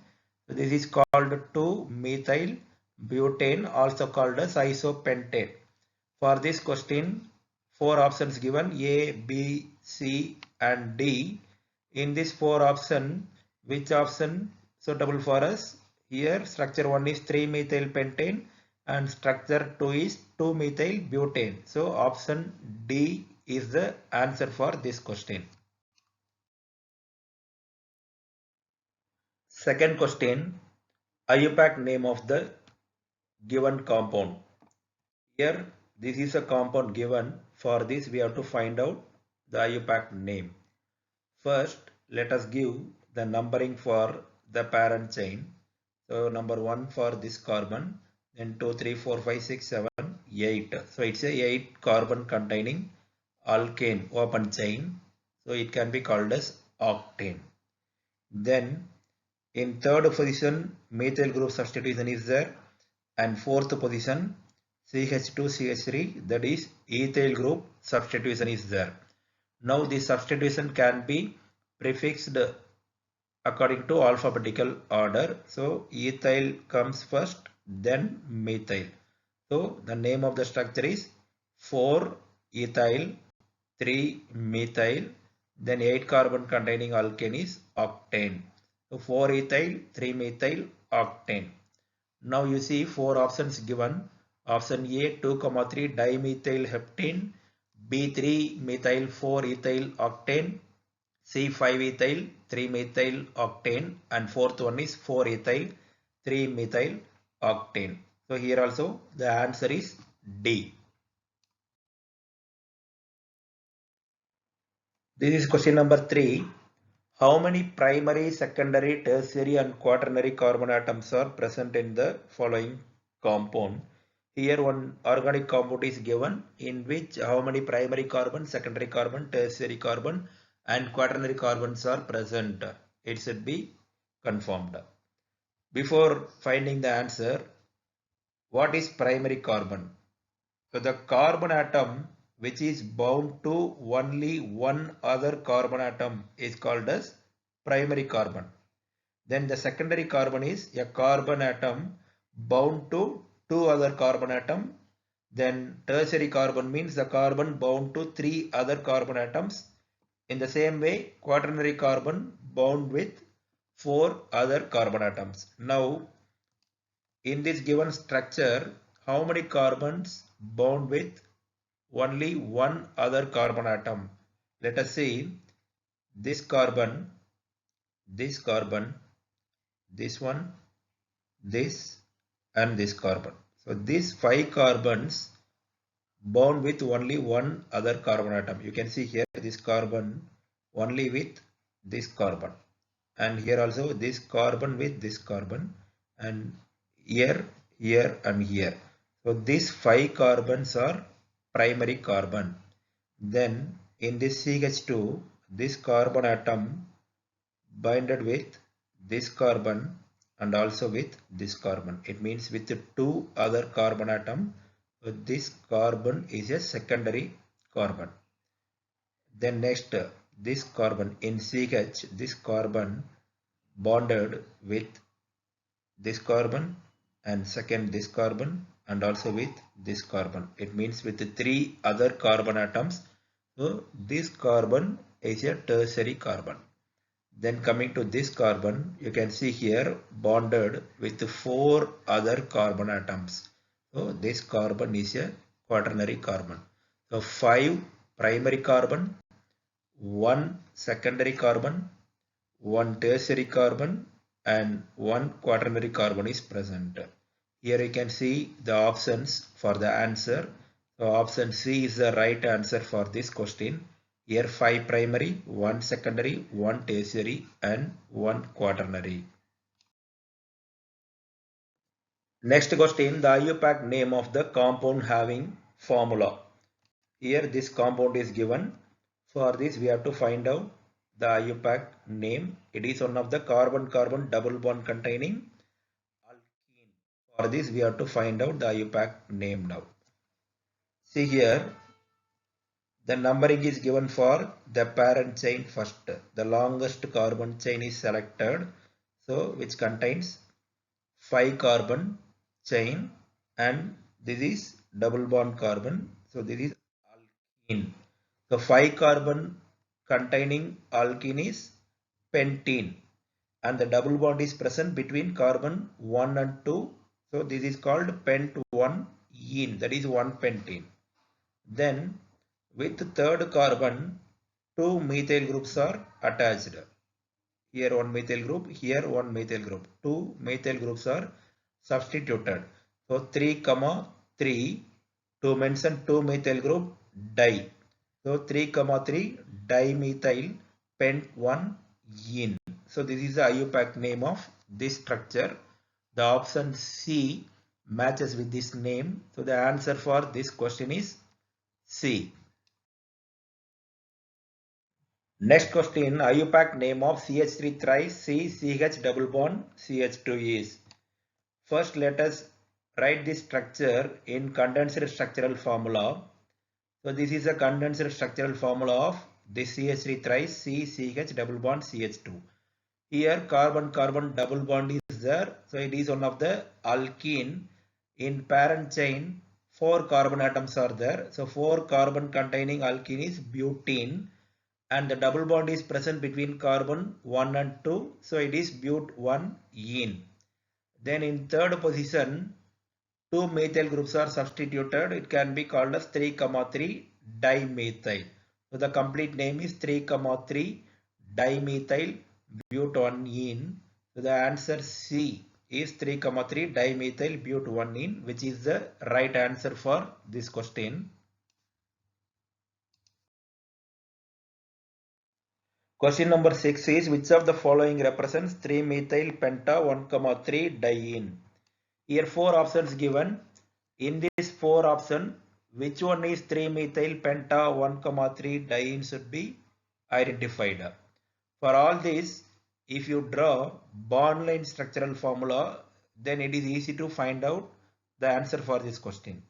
Speaker 1: So this is called 2-methyl butane, also called as isopentane. For this question, 4 options given A, B, C and D. In this 4 option, which option suitable for us? Here structure 1 is 3-methyl pentane and structure 2 is 2-methyl butane. So option D is the answer for this question. Second question, IUPAC name of the given compound. Here this is a compound given. For this we have to find out the IUPAC name. First let us give the numbering for the parent chain. So number 1 for this carbon, then 2, 3, 4, 5, 6, 7, 8. So it's a 8 carbon containing alkane open chain. So it can be called as octane. Then in third position methyl group substitution is there, and fourth position CH2CH3, that is ethyl group substitution is there. Now this substitution can be prefixed according to alphabetical order. So ethyl comes first, then methyl. So the name of the structure is 4-ethyl, 3-methyl, then 8 carbon containing alkane is octane. So 4-ethyl, 3-methyl, octane. Now you see 4 options given. Option A 2,3 dimethyl heptane, B 3-methyl 4-ethyl octane, C 5-ethyl 3-methyl octane, and fourth one is 4-ethyl 3-methyl octane. So here also the answer is D. This is question number 3. How many primary, secondary, tertiary and quaternary carbon atoms are present in the following compound? Here one organic compound is given in which how many primary carbon, secondary carbon, tertiary carbon and quaternary carbons are present. It should be confirmed. Before finding the answer, what is primary carbon? So the carbon atom which is bound to only one other carbon atom is called as primary carbon. Then the secondary carbon is a carbon atom bound to two other carbon atom. Then tertiary carbon means the carbon bound to three other carbon atoms. In the same way, quaternary carbon bound with four other carbon atoms. Now, in this given structure, how many carbons bound with only one other carbon atom? Let us see this carbon, this carbon, this one, this and this carbon. So these 5 carbons bound with only one other carbon atom. You can see here this carbon only with this carbon, and here also this carbon with this carbon, and here, here and here. So these 5 carbons are primary carbon. Then in this CH2, this carbon atom binded with this carbon and also with this carbon. It means with the two other carbon atom, this carbon is a secondary carbon. Then next, this carbon in CH, this carbon bonded with this carbon, and second this carbon and also with this carbon. It means with the three other carbon atoms. So this carbon is a tertiary carbon. Then coming to this carbon, you can see here bonded with 4 other carbon atoms. So this carbon is a quaternary carbon. So 5 primary carbon, 1 secondary carbon, 1 tertiary carbon and 1 quaternary carbon is present. Here you can see the options for the answer. So option C is the right answer for this question. Here 5 primary, 1 secondary, 1 tertiary and 1 quaternary. Next question, the IUPAC name of the compound having formula. Here this compound is given. For this we have to find out the IUPAC name. It is one of the carbon-carbon double bond containing alkene. For this we have to find out the IUPAC name now. See here, the numbering is given for the parent chain first. The longest carbon chain is selected, so which contains 5 carbon chain, and this is double bond carbon. So this is alkene. So 5 carbon containing alkene is pentene, and the double bond is present between carbon 1 and 2. So this is called pent1-ene, that is 1 pentene. Then with third carbon, 2 methyl groups are attached. Here one methyl group, here one methyl group. 2 methyl groups are substituted. So 3, 3 to mention 2 methyl group di. So 3, 3 dimethyl pent1-ene. So this is the IUPAC name of this structure. The option C matches with this name. So the answer for this question is C. Next question, IUPAC name of CH3 thrice CH double bond CH2 is. First let us write this structure in condensed structural formula. So this is a condensed structural formula of this CH3 thrice CH double bond CH2. Here carbon-carbon double bond is there. So it is one of the alkene. In parent chain 4 carbon atoms are there. So 4 carbon containing alkene is butene, and the double bond is present between carbon 1 and 2. So it is but1-ene. Then in third position 2 methyl groups are substituted. It can be called as 3, 3 dimethyl. So the complete name is 3, 3 dimethyl but1-ene. So the answer C is 3, 3 dimethyl but1-ene, which is the right answer for this question. Question number 6 is, which of the following represents 3-methyl penta 1, 3 diene? Here 4 options given. In this 4 option, which one is 3-methyl penta 1, 3 diene should be identified. For all this, if you draw bond line structural formula, then it is easy to find out the answer for this question.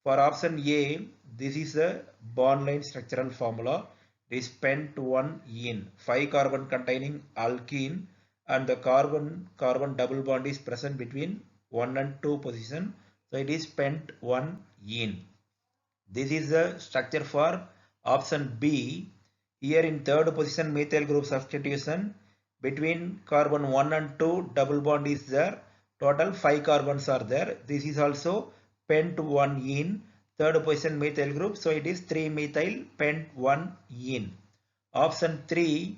Speaker 1: For option A, this is a bond line structural formula. It is pent1-ene, 5 carbon containing alkene, and the carbon double bond is present between 1 and 2 position. So it is pent1-ene. This is the structure for option B. Here in third position methyl group substitution between carbon 1 and 2 double bond is there. Total 5 carbons are there. This is also pent1-ene, third position methyl group. So it is 3-methyl pent1-ene. Option 3,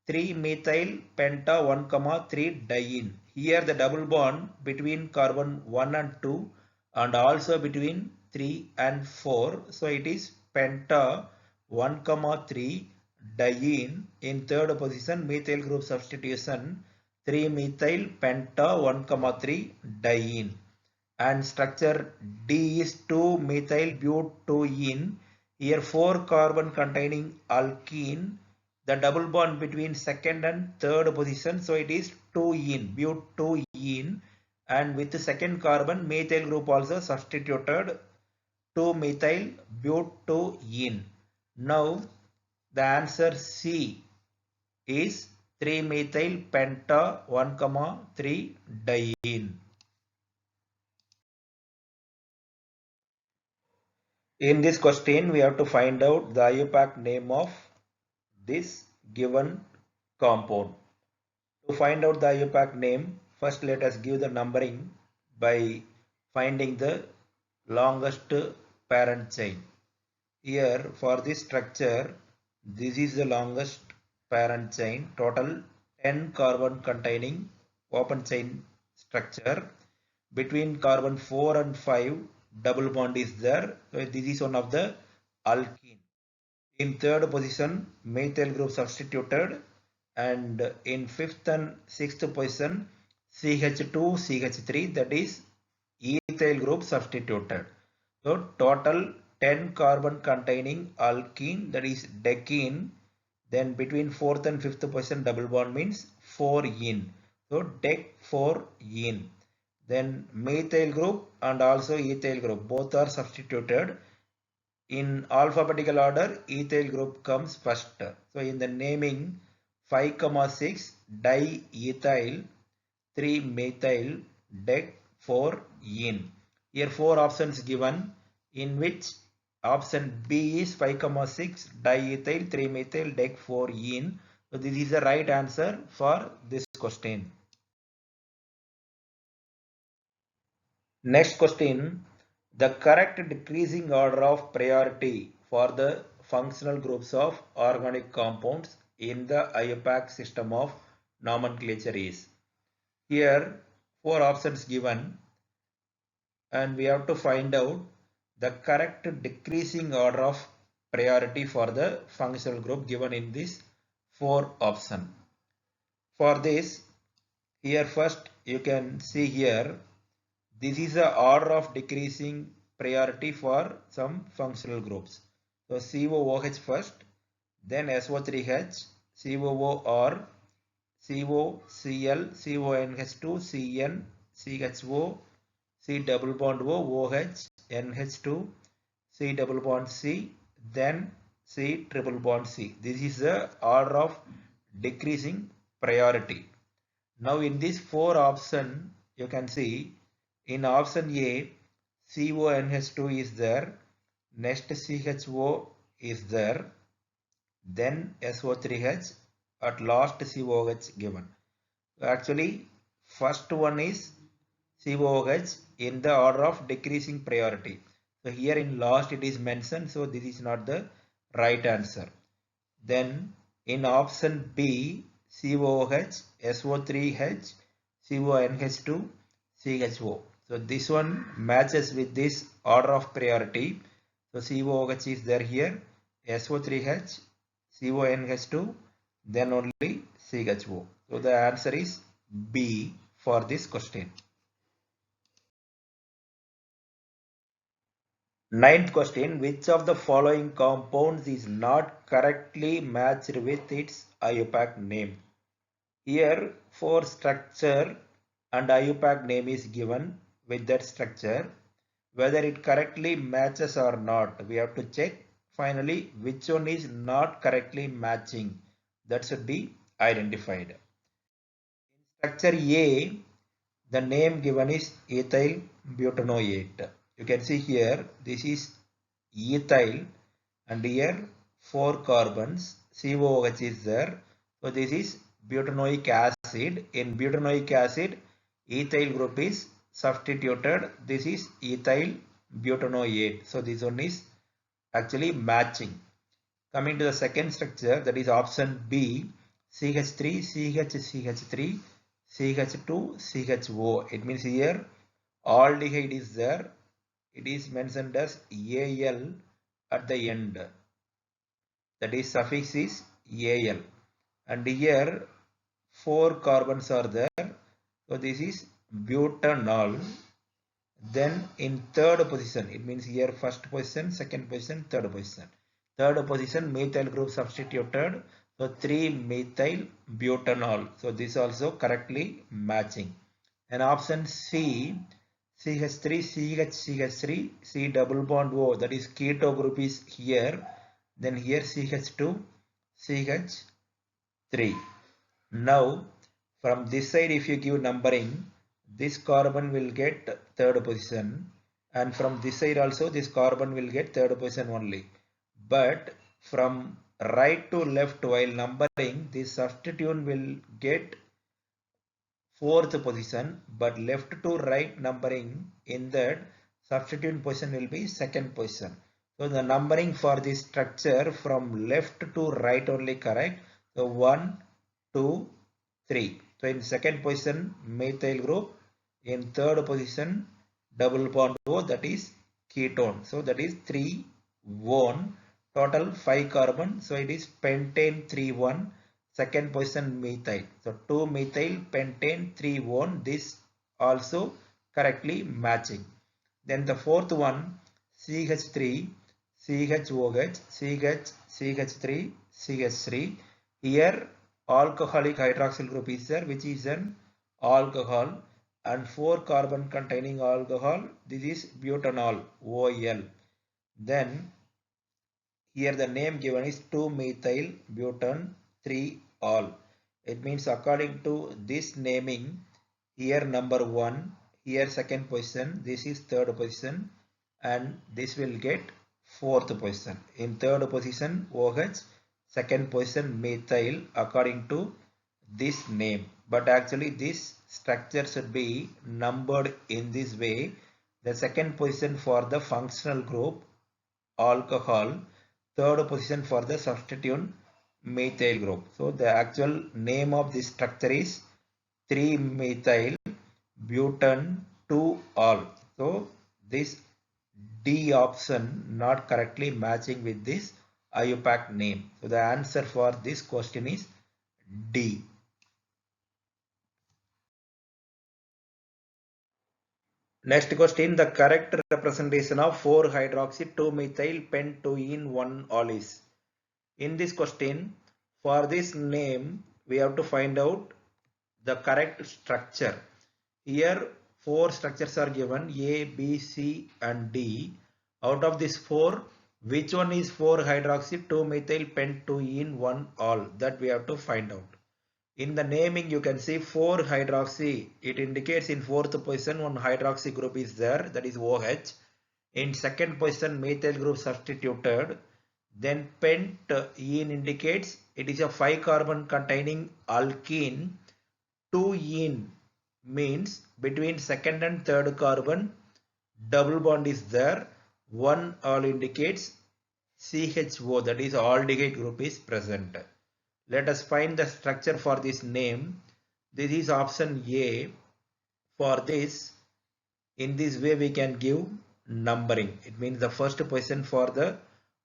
Speaker 1: 3-methyl penta 1, 3-diene. Here the double bond between carbon 1 and 2 and also between 3 and 4. So it is penta 1, 3-diene. In third position methyl group substitution 3-methyl penta 1, 3-diene. And structure D is 2-methyl butene. Here 4 carbon containing alkene. The double bond between second and third position, so it is 2-ene, butene, and with the second carbon methyl group also substituted 2-methyl butene. Now the answer C is 3-methyl penta 1, 3-diene. In this question, we have to find out the IUPAC name of this given compound. To find out the IUPAC name, first let us give the numbering by finding the longest parent chain. Here for this structure, this is the longest parent chain, total 10 carbon containing open chain structure. Between carbon 4 and 5 double bond is there. So this is one of the alkene. In third position methyl group substituted, and in fifth and sixth position CH2 CH3, that is ethyl group substituted. So total 10 carbon containing alkene, that is decene. Then between fourth and fifth position double bond means 4-ene. So dec4-ene. Then methyl group and also ethyl group both are substituted. In alphabetical order, ethyl group comes first. So in the naming 5, 6 diethyl 3-methyl dec4-ene. Here 4 options given, in which option B is 5, 6 diethyl 3-methyl dec4-ene. So this is the right answer for this question. Next question, the correct decreasing order of priority for the functional groups of organic compounds in the IUPAC system of nomenclature is. Here 4 options given, and we have to find out the correct decreasing order of priority for the functional group given in this 4 option. For this, here first you can see here, this is the order of decreasing priority for some functional groups. So COOH first, then SO3H, COOR, COCl, CONH2, CN, CHO, C double bond O, OH, NH2, C double bond C, then C triple bond C. This is the order of decreasing priority. Now in this 4 option, you can see in option A, CONH2 is there, next CHO is there, then SO3H, at last COOH given. Actually, first one is COOH in the order of decreasing priority. So here in last it is mentioned, so this is not the right answer. Then in option B, COOH, SO3H, CONH2, CHO. So this one matches with this order of priority. So COOH is there here, SO3H, CONH2, then only CHO. So the answer is B for this question. Ninth question, which of the following compounds is not correctly matched with its IUPAC name? Here, for structure and IUPAC name is given with that structure. Whether it correctly matches or not, we have to check. Finally, which one is not correctly matching, that should be identified. Structure A, the name given is ethyl butanoate. You can see here, this is ethyl and here 4 carbons, COOH is there. So this is butanoic acid. In butanoic acid, ethyl group is substituted. This is ethyl butanoate. So this one is actually matching. Coming to the second structure, that is option B, CH3, CH3, CH2, CHO. It means here aldehyde is there. It is mentioned as Al at the end. That is suffix is Al. And here 4 carbons are there. So this is butanol. Then in third position, it means here first position, second position, third position. Third position, methyl group substituted. So 3-methyl butanol. So this also correctly matching. And option C, CH3, CH3, C double bond O, that is keto group is here. Then here CH2, CH3. Now from this side, if you give numbering, this carbon will get third position, and from this side also this carbon will get third position only. But from right to left while numbering, this substituent will get fourth position, but left to right numbering, in that substituent position will be second position. So the numbering for this structure from left to right only correct. So 1, 2, 3. So in second position methyl group, in third position double bond O, that is ketone. So that is 3-1, total 5 carbon. So it is pentane 3-1, second position methyl. So 2-methyl pentane 3-1, this also correctly matching. Then the fourth one, CH3, CHOH, CH3, CH3. Here alcoholic hydroxyl group is there, which is an alcohol, and 4 carbon containing alcohol. This is butanol, OL. Then here the name given is 2-methyl butan 3-ol. It means according to this naming, here number 1, here second position, this is third position, and this will get fourth position. In third position OH, second position methyl according to this name. But actually this structure should be numbered in this way. The second position for the functional group alcohol, third position for the substituent methyl group. So the actual name of this structure is 3-methyl butan 2-ol. So this D option not correctly matching with this IUPAC name. So the answer for this question is D. Next question, the correct representation of 4-hydroxy 2-methyl pent-2-ene-1-ol is. In this question, for this name, we have to find out the correct structure. Here, 4 structures are given, A, B, C and D. Out of these 4, which one is 4-hydroxy 2-methyl pent-2-ene-1-ol? That we have to find out. In the naming, you can see 4-hydroxy. It indicates in fourth position one hydroxy group is there, that is OH. In second position, methyl group substituted. Then pent-ene indicates it is a 5 carbon containing alkene. 2-ene means between second and third carbon double bond is there. 1-ol indicates CHO, that is aldehyde group is present. Let us find the structure for this name. This is option A. For this, in this way we can give numbering. It means the first position for the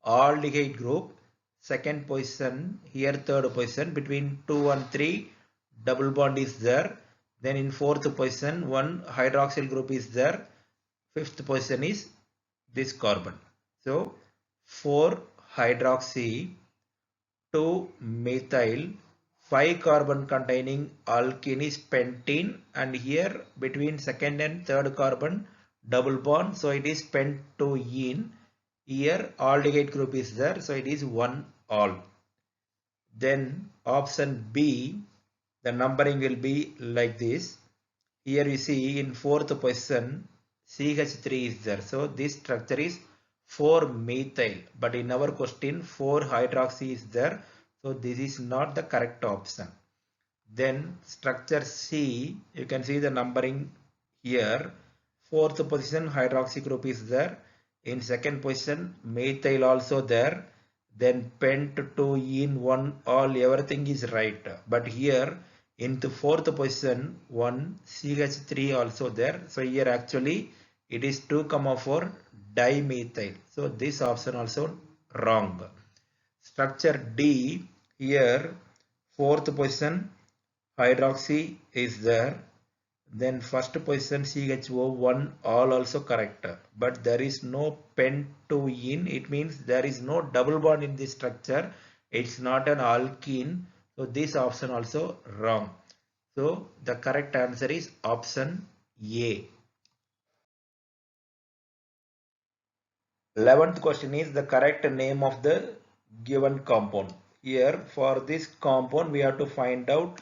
Speaker 1: aldehyde group, second position, here third position, between 2 and 3 double bond is there. Then in fourth position one hydroxyl group is there. Fifth position is this carbon. So 4-hydroxy, 2-methyl, 5-carbon containing alkene is pentene, and here between second and third carbon double bond, so it is pentoene. Here aldehyde group is there, so it is 1-ol. Then option B, the numbering will be like this. Here you see in fourth position CH3 is there. So this structure is 4-methyl, but in our question 4-hydroxy is there. So this is not the correct option. Then structure C, you can see the numbering here. Fourth position hydroxy group is there. In second position methyl also there. Then pent 2-ene 1-ol, everything is right. But here in the fourth position 1 CH3 also there. So here actually it is 2,4 dimethyl. So this option also wrong. Structure D, here fourth position hydroxy is there. Then first position CHO1 all also correct. But there is no pentoene. It means there is no double bond in this structure. It's not an alkene. So this option also wrong. So the correct answer is option A. 11th question is the correct name of the given compound. Here for this compound we have to find out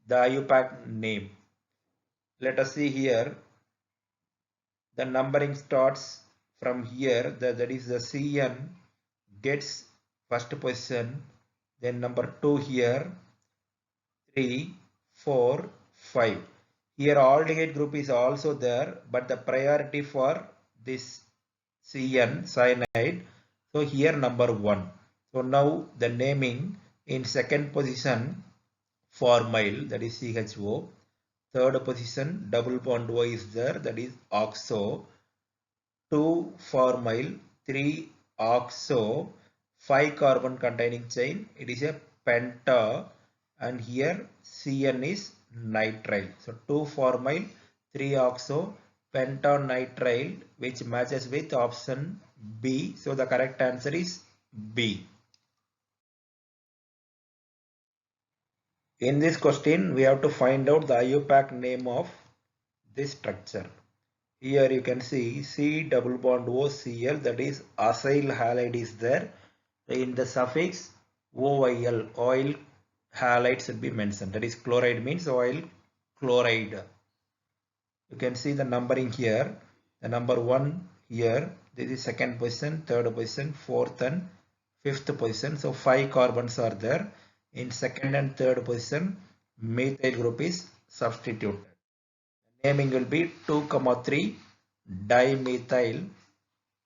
Speaker 1: the IUPAC name. Let us see here. The numbering starts from here. That is the CN gets first position. Then number 2 here. 3, 4, 5. Here aldehyde group is also there, but the priority for this CN cyanide. So here number 1. So now the naming in second position formyl, that is CHO. Third position double bond O is there, that is oxo. 2 formyl, 3 oxo, 5 carbon containing chain. It is a penta, and here CN is nitrile. So 2 formyl, 3 oxo, pentanitrile, which matches with option B. So the correct answer is B. In this question, we have to find out the IUPAC name of this structure. Here you can see C double bond OCl, that is acyl halide is there. In the suffix OIL, oil halide should be mentioned. That is chloride means oil chloride. You can see the numbering here. The number 1 here, this is second position, third position, fourth and fifth position. So 5 carbons are there. In second and third position, methyl group is substituted. Naming will be 2,3 dimethyl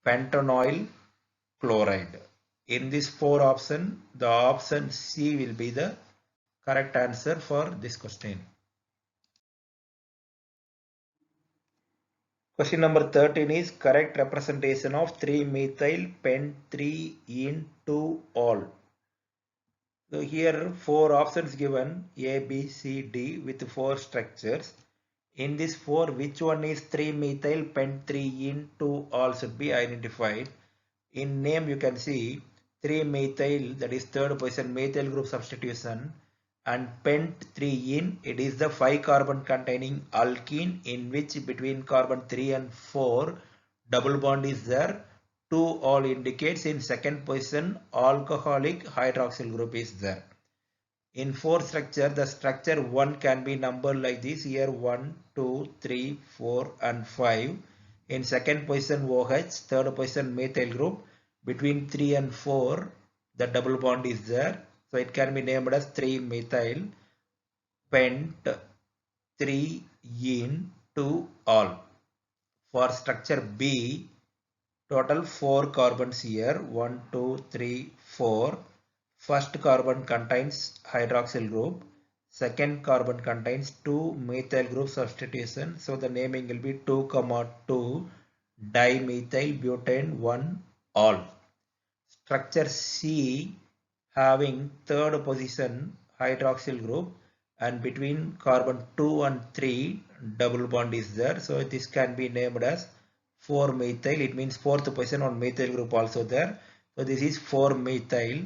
Speaker 1: pentanoyl chloride. In this 4 option, the option C will be the correct answer for this question. Question number 13 is correct representation of 3-methyl pent3-ene 2-ol. So here 4 options given A, B, C, D with 4 structures. In this 4, which one is 3-methyl pent3-ene 2-ol should be identified. In name you can see 3-methyl, that is third position methyl group substitution, and pent3-ene, it is the 5 carbon containing alkene in which between carbon 3 and 4 double bond is there. 2-ol indicates in second position alcoholic hydroxyl group is there. In 4 structure, the structure 1 can be numbered like this. Here 1, 2, 3, 4 and 5. In second position OH, third position methyl group. Between 3 and 4, the double bond is there. So it can be named as 3-methyl pent 3-ene 2-ol. For structure B, total 4 carbons here. 1, 2, 3, 4. First carbon contains hydroxyl group. Second carbon contains 2 methyl group substitution. So the naming will be 2,2 dimethyl butane 1-ol. Structure C having third position hydroxyl group, and between carbon 2 and 3 double bond is there. So this can be named as 4-methyl. It means fourth position on methyl group also there. So this is 4-methyl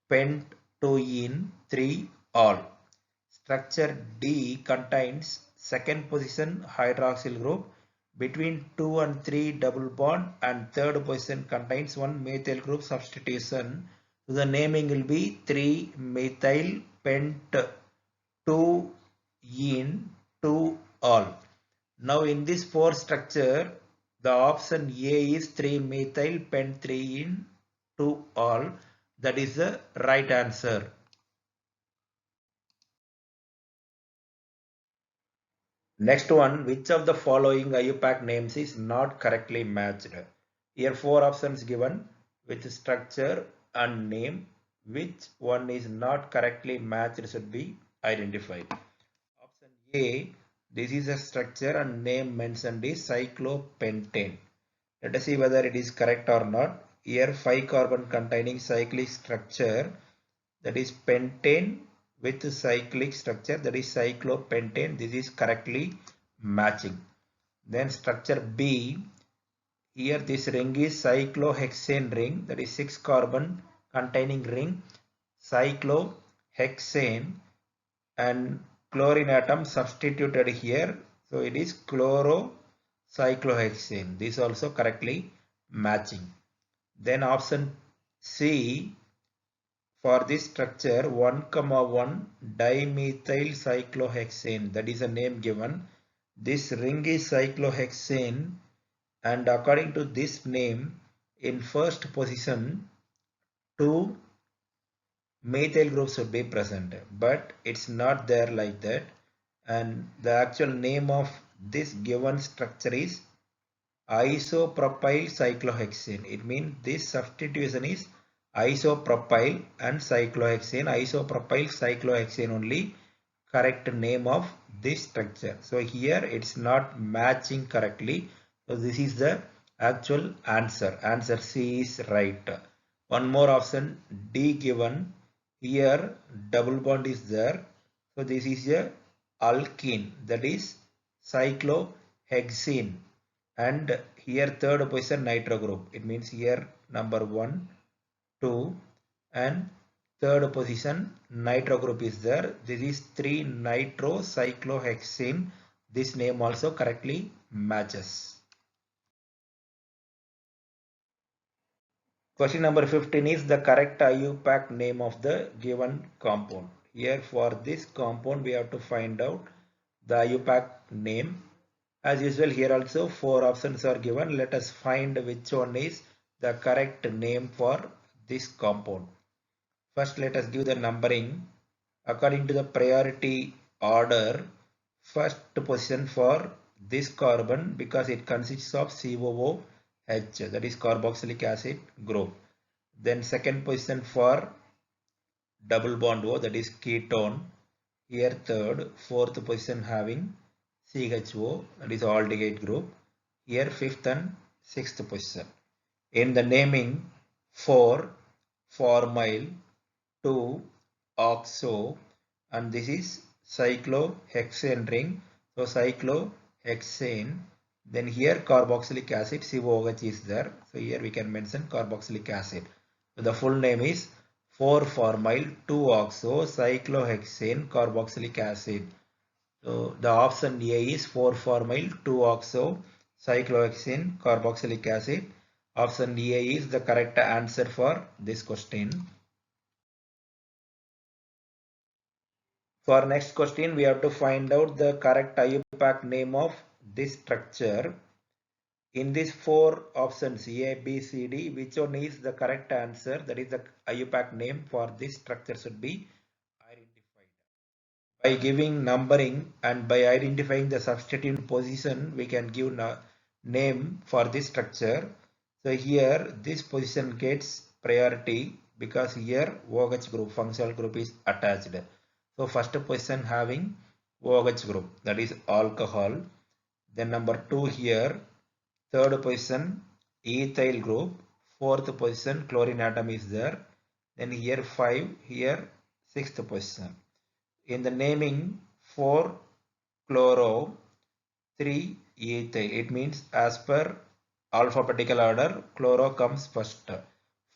Speaker 1: pent 2-ene 3-ol. Structure D contains second position hydroxyl group between 2 and 3 double bond, and third position contains one methyl group substitution. So the naming will be 3-methyl pent 2-ene 2-ol. Now in this 4 structure, the option A is 3-methyl pent 3-ene 2-ol. That is the right answer. Next one, which of the following IUPAC names is not correctly matched? Here 4 options given with structure and name. Which one is not correctly matched should be identified. Option A, this is a structure and name mentioned is cyclopentane. Let us see whether it is correct or not. Here 5 carbon containing cyclic structure, that is pentane with cyclic structure, that is cyclopentane. This is correctly matching. Then structure B, here this ring is cyclohexane ring, that is 6 carbon containing ring cyclohexane, and chlorine atom substituted here, so it is chlorocyclohexane. This also correctly matching. Then option C, for this structure 1,1 dimethyl cyclohexane, that is a name given. This ring is cyclohexane, and according to this name, in first position 2 methyl groups should be present, but it's not there like that, and the actual name of this given structure is isopropyl cyclohexane. It means this substitution is isopropyl and cyclohexane. Isopropyl cyclohexane only correct name of this structure. So here it's not matching correctly. So this is the actual answer. Answer C is right. One more option D given. Here double bond is there. So this is a alkene, that is cyclohexene, and here third position nitro group. It means here number 1, 2 and third position nitro group is there. This is 3-nitrocyclohexene. This name also correctly matches. Question number 15 is the correct IUPAC name of the given compound. Here for this compound we have to find out the IUPAC name. As usual, here also 4 options are given. Let us find which one is the correct name for this compound. First, let us give the numbering according to the priority order. First position for this carbon, because it consists of COOH, that is carboxylic acid group. Then second position for double bond O, that is ketone. Here third, fourth position having CHO, that is aldehyde group. Here fifth and sixth position. In the naming, 4 formyl, 2 oxo, and this is cyclohexane ring. So cyclohexane. Then here carboxylic acid, COOH is there. So here we can mention carboxylic acid. So the full name is 4-formyl 2-oxo cyclohexane carboxylic acid. So the option A is 4-formyl 2-oxo cyclohexane carboxylic acid. Option A is the correct answer for this question. For next question, we have to find out the correct IUPAC name of this structure. In these 4 options A, B, C, D, which one is the correct answer? That is the IUPAC name for this structure should be identified. By giving numbering and by identifying the substituent position, we can give name for this structure. So here this position gets priority because here OH group, functional group is attached. So first position having OH group, that is alcohol. Then number 2 here, third position ethyl group, fourth position chlorine atom is there. Then here 5, here sixth position. In the naming 4 chloro 3 ethyl, it means as per alphabetical order, chloro comes first.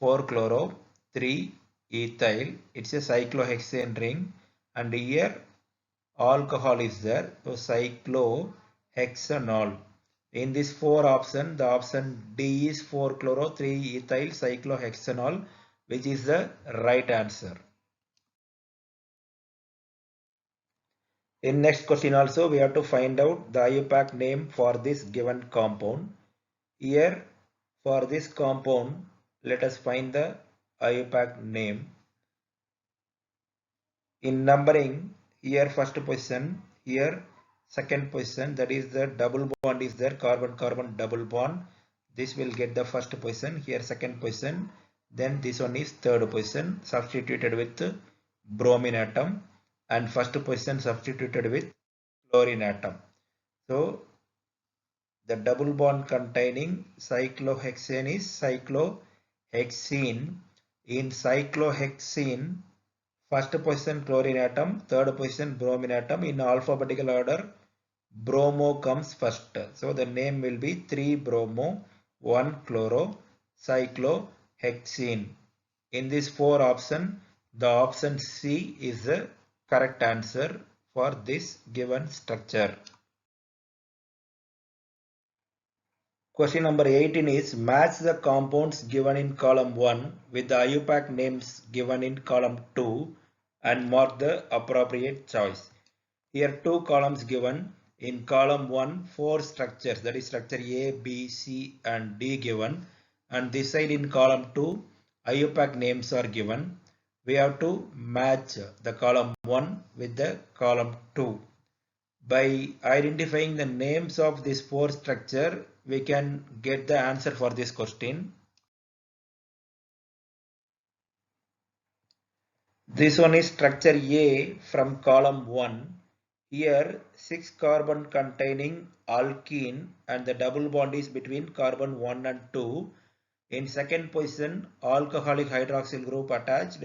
Speaker 1: 4-chloro, 3-ethyl, it's a cyclohexane ring, and here alcohol is there, so cyclohexanol. In this 4 option, the option D is 4-chloro, 3-ethyl cyclohexanol, which is the right answer. In next question also, we have to find out the IUPAC name for this given compound. Here, for this compound, let us find the IUPAC name. In numbering, here first position, here second position, that is the double bond is there, carbon-carbon double bond. This will get the first position, here second position, then this one is third position, substituted with bromine atom, and first position substituted with chlorine atom. So the double bond containing cyclohexane is cyclohexene. In cyclohexene, first position chlorine atom, third position bromine atom. In alphabetical order, bromo comes first. So the name will be 3-bromo, 1-chloro, cyclohexene. In this 4 option, the option C is the correct answer for this given structure. Question number 18 is match the compounds given in column 1 with the IUPAC names given in column 2 and mark the appropriate choice. Here 2 columns given. In column 1, 4 structures, that is structure A, B, C and D given, and this side in column 2 IUPAC names are given. We have to match the column 1 with the column 2. By identifying the names of this 4 structure, we can get the answer for this question. This one is structure A from column 1. Here 6 carbon containing alkene and the double bond is between carbon 1 and 2. In second position, alcoholic hydroxyl group attached.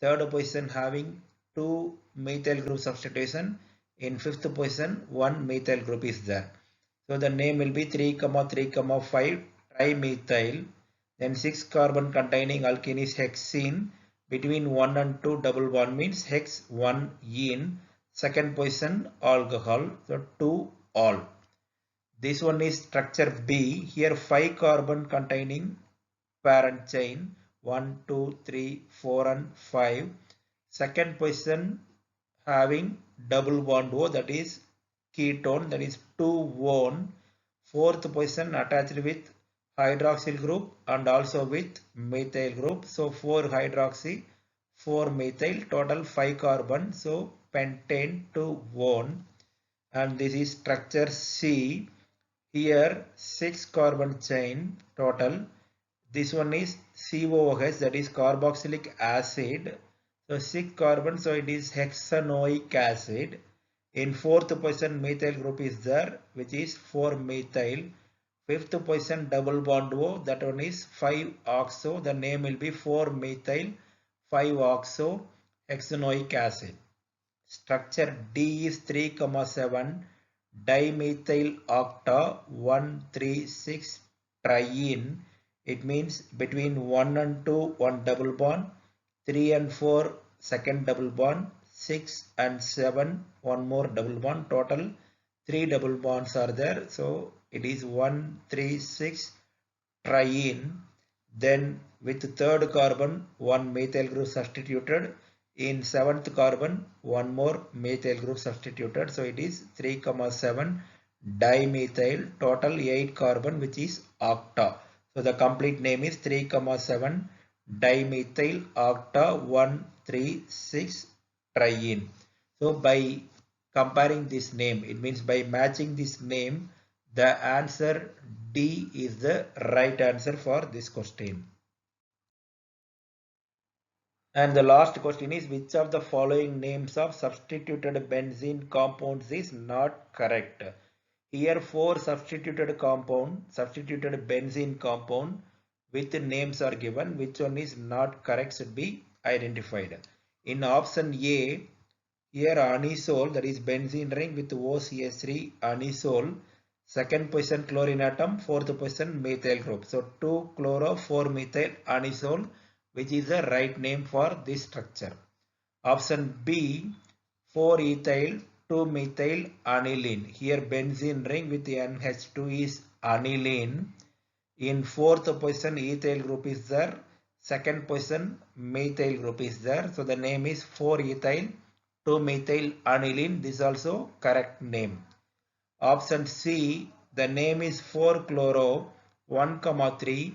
Speaker 1: Third position having 2 methyl group substitution. In fifth position, 1 methyl group is there. So the name will be 3,3,5 trimethyl. Then 6 carbon containing alkene is hexene. Between 1 and 2 double bond means hex 1 ene. Second position alcohol, so 2-ol. This one is structure B. Here 5 carbon containing parent chain 1, 2, 3, 4 and 5. Second position having double bond O, that is ketone, that is 2-one. Fourth position attached with hydroxyl group and also with methyl group. So 4 hydroxy, 4 methyl, total 5 carbon. So pentane 2-one. And this is structure C. Here 6 carbon chain total. This one is COOH, that is carboxylic acid. So 6 carbon, so it is hexanoic acid. In fourth position methyl group is there, which is 4-methyl. Fifth position double bond O, that one is 5-oxo. The name will be 4-methyl 5-oxo hexanoic acid. Structure D is 3,7 dimethyl octa 1,3,6 triene. It means between 1 and 2 one double bond, 3 and 4 second double bond, 6 and 7 one more double bond. Total 3 double bonds are there. So it is 1,3,6 triene. Then with third carbon 1 methyl group substituted. In seventh carbon one more methyl group substituted. So it is 3,7 dimethyl, total 8 carbon, which is octa. So the complete name is 3,7 dimethyl octa 1,3,6 triene. So by comparing this name, it means by matching this name, the answer D is the right answer for this question. And the last question is, which of the following names of substituted benzene compounds is not correct? Here 4 substituted benzene compound with names are given. Which one is not correct should be identified. In option A, here anisole, that is benzene ring with OCH3 anisole Second position chlorine atom, fourth position methyl group. So 2-chloro-4-methyl anisole, which is the right name for this structure. Option B, 4-ethyl 2-methyl aniline. Here benzene ring with NH2 is aniline. In fourth position ethyl group is there. Second position methyl group is there. So the name is 4-ethyl 2-methyl aniline. This is also correct name. Option C, the name is 4-chloro 1,3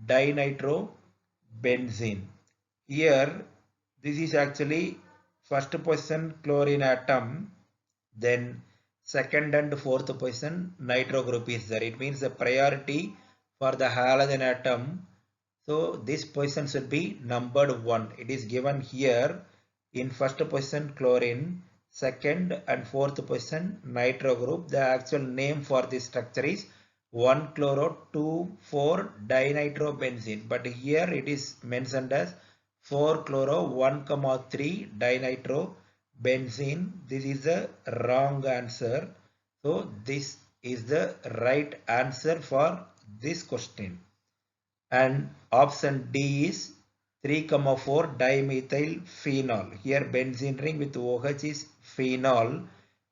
Speaker 1: dinitrobenzene. Here, this is actually first position chlorine atom, then second and fourth position nitro group is there. It means the priority for the halogen atom. So this position should be numbered 1. It is given here in first position chlorine, second and fourth position nitro group. The actual name for this structure is 1-chloro-2,4-dinitrobenzene, but here it is mentioned as 4-chloro 1,3 dinitrobenzene. This is the wrong answer. So this is the right answer for this question. And option D is 3,4 dimethyl phenol. Here benzene ring with OH is phenol,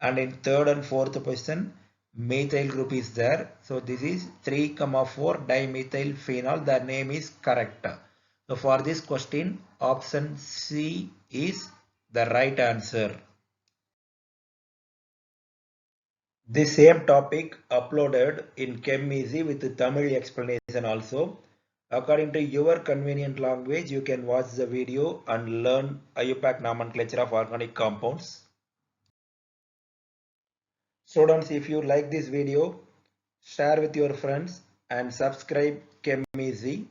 Speaker 1: and in third and fourth position methyl group is there. So this is 3,4 dimethyl phenol. The name is correct. So for this question, option C is the right answer. The same topic uploaded in ChemEasy with the Tamil explanation also. According to your convenient language, you can watch the video and learn IUPAC nomenclature of organic compounds. Students, if you like this video, share with your friends and subscribe ChemEasy.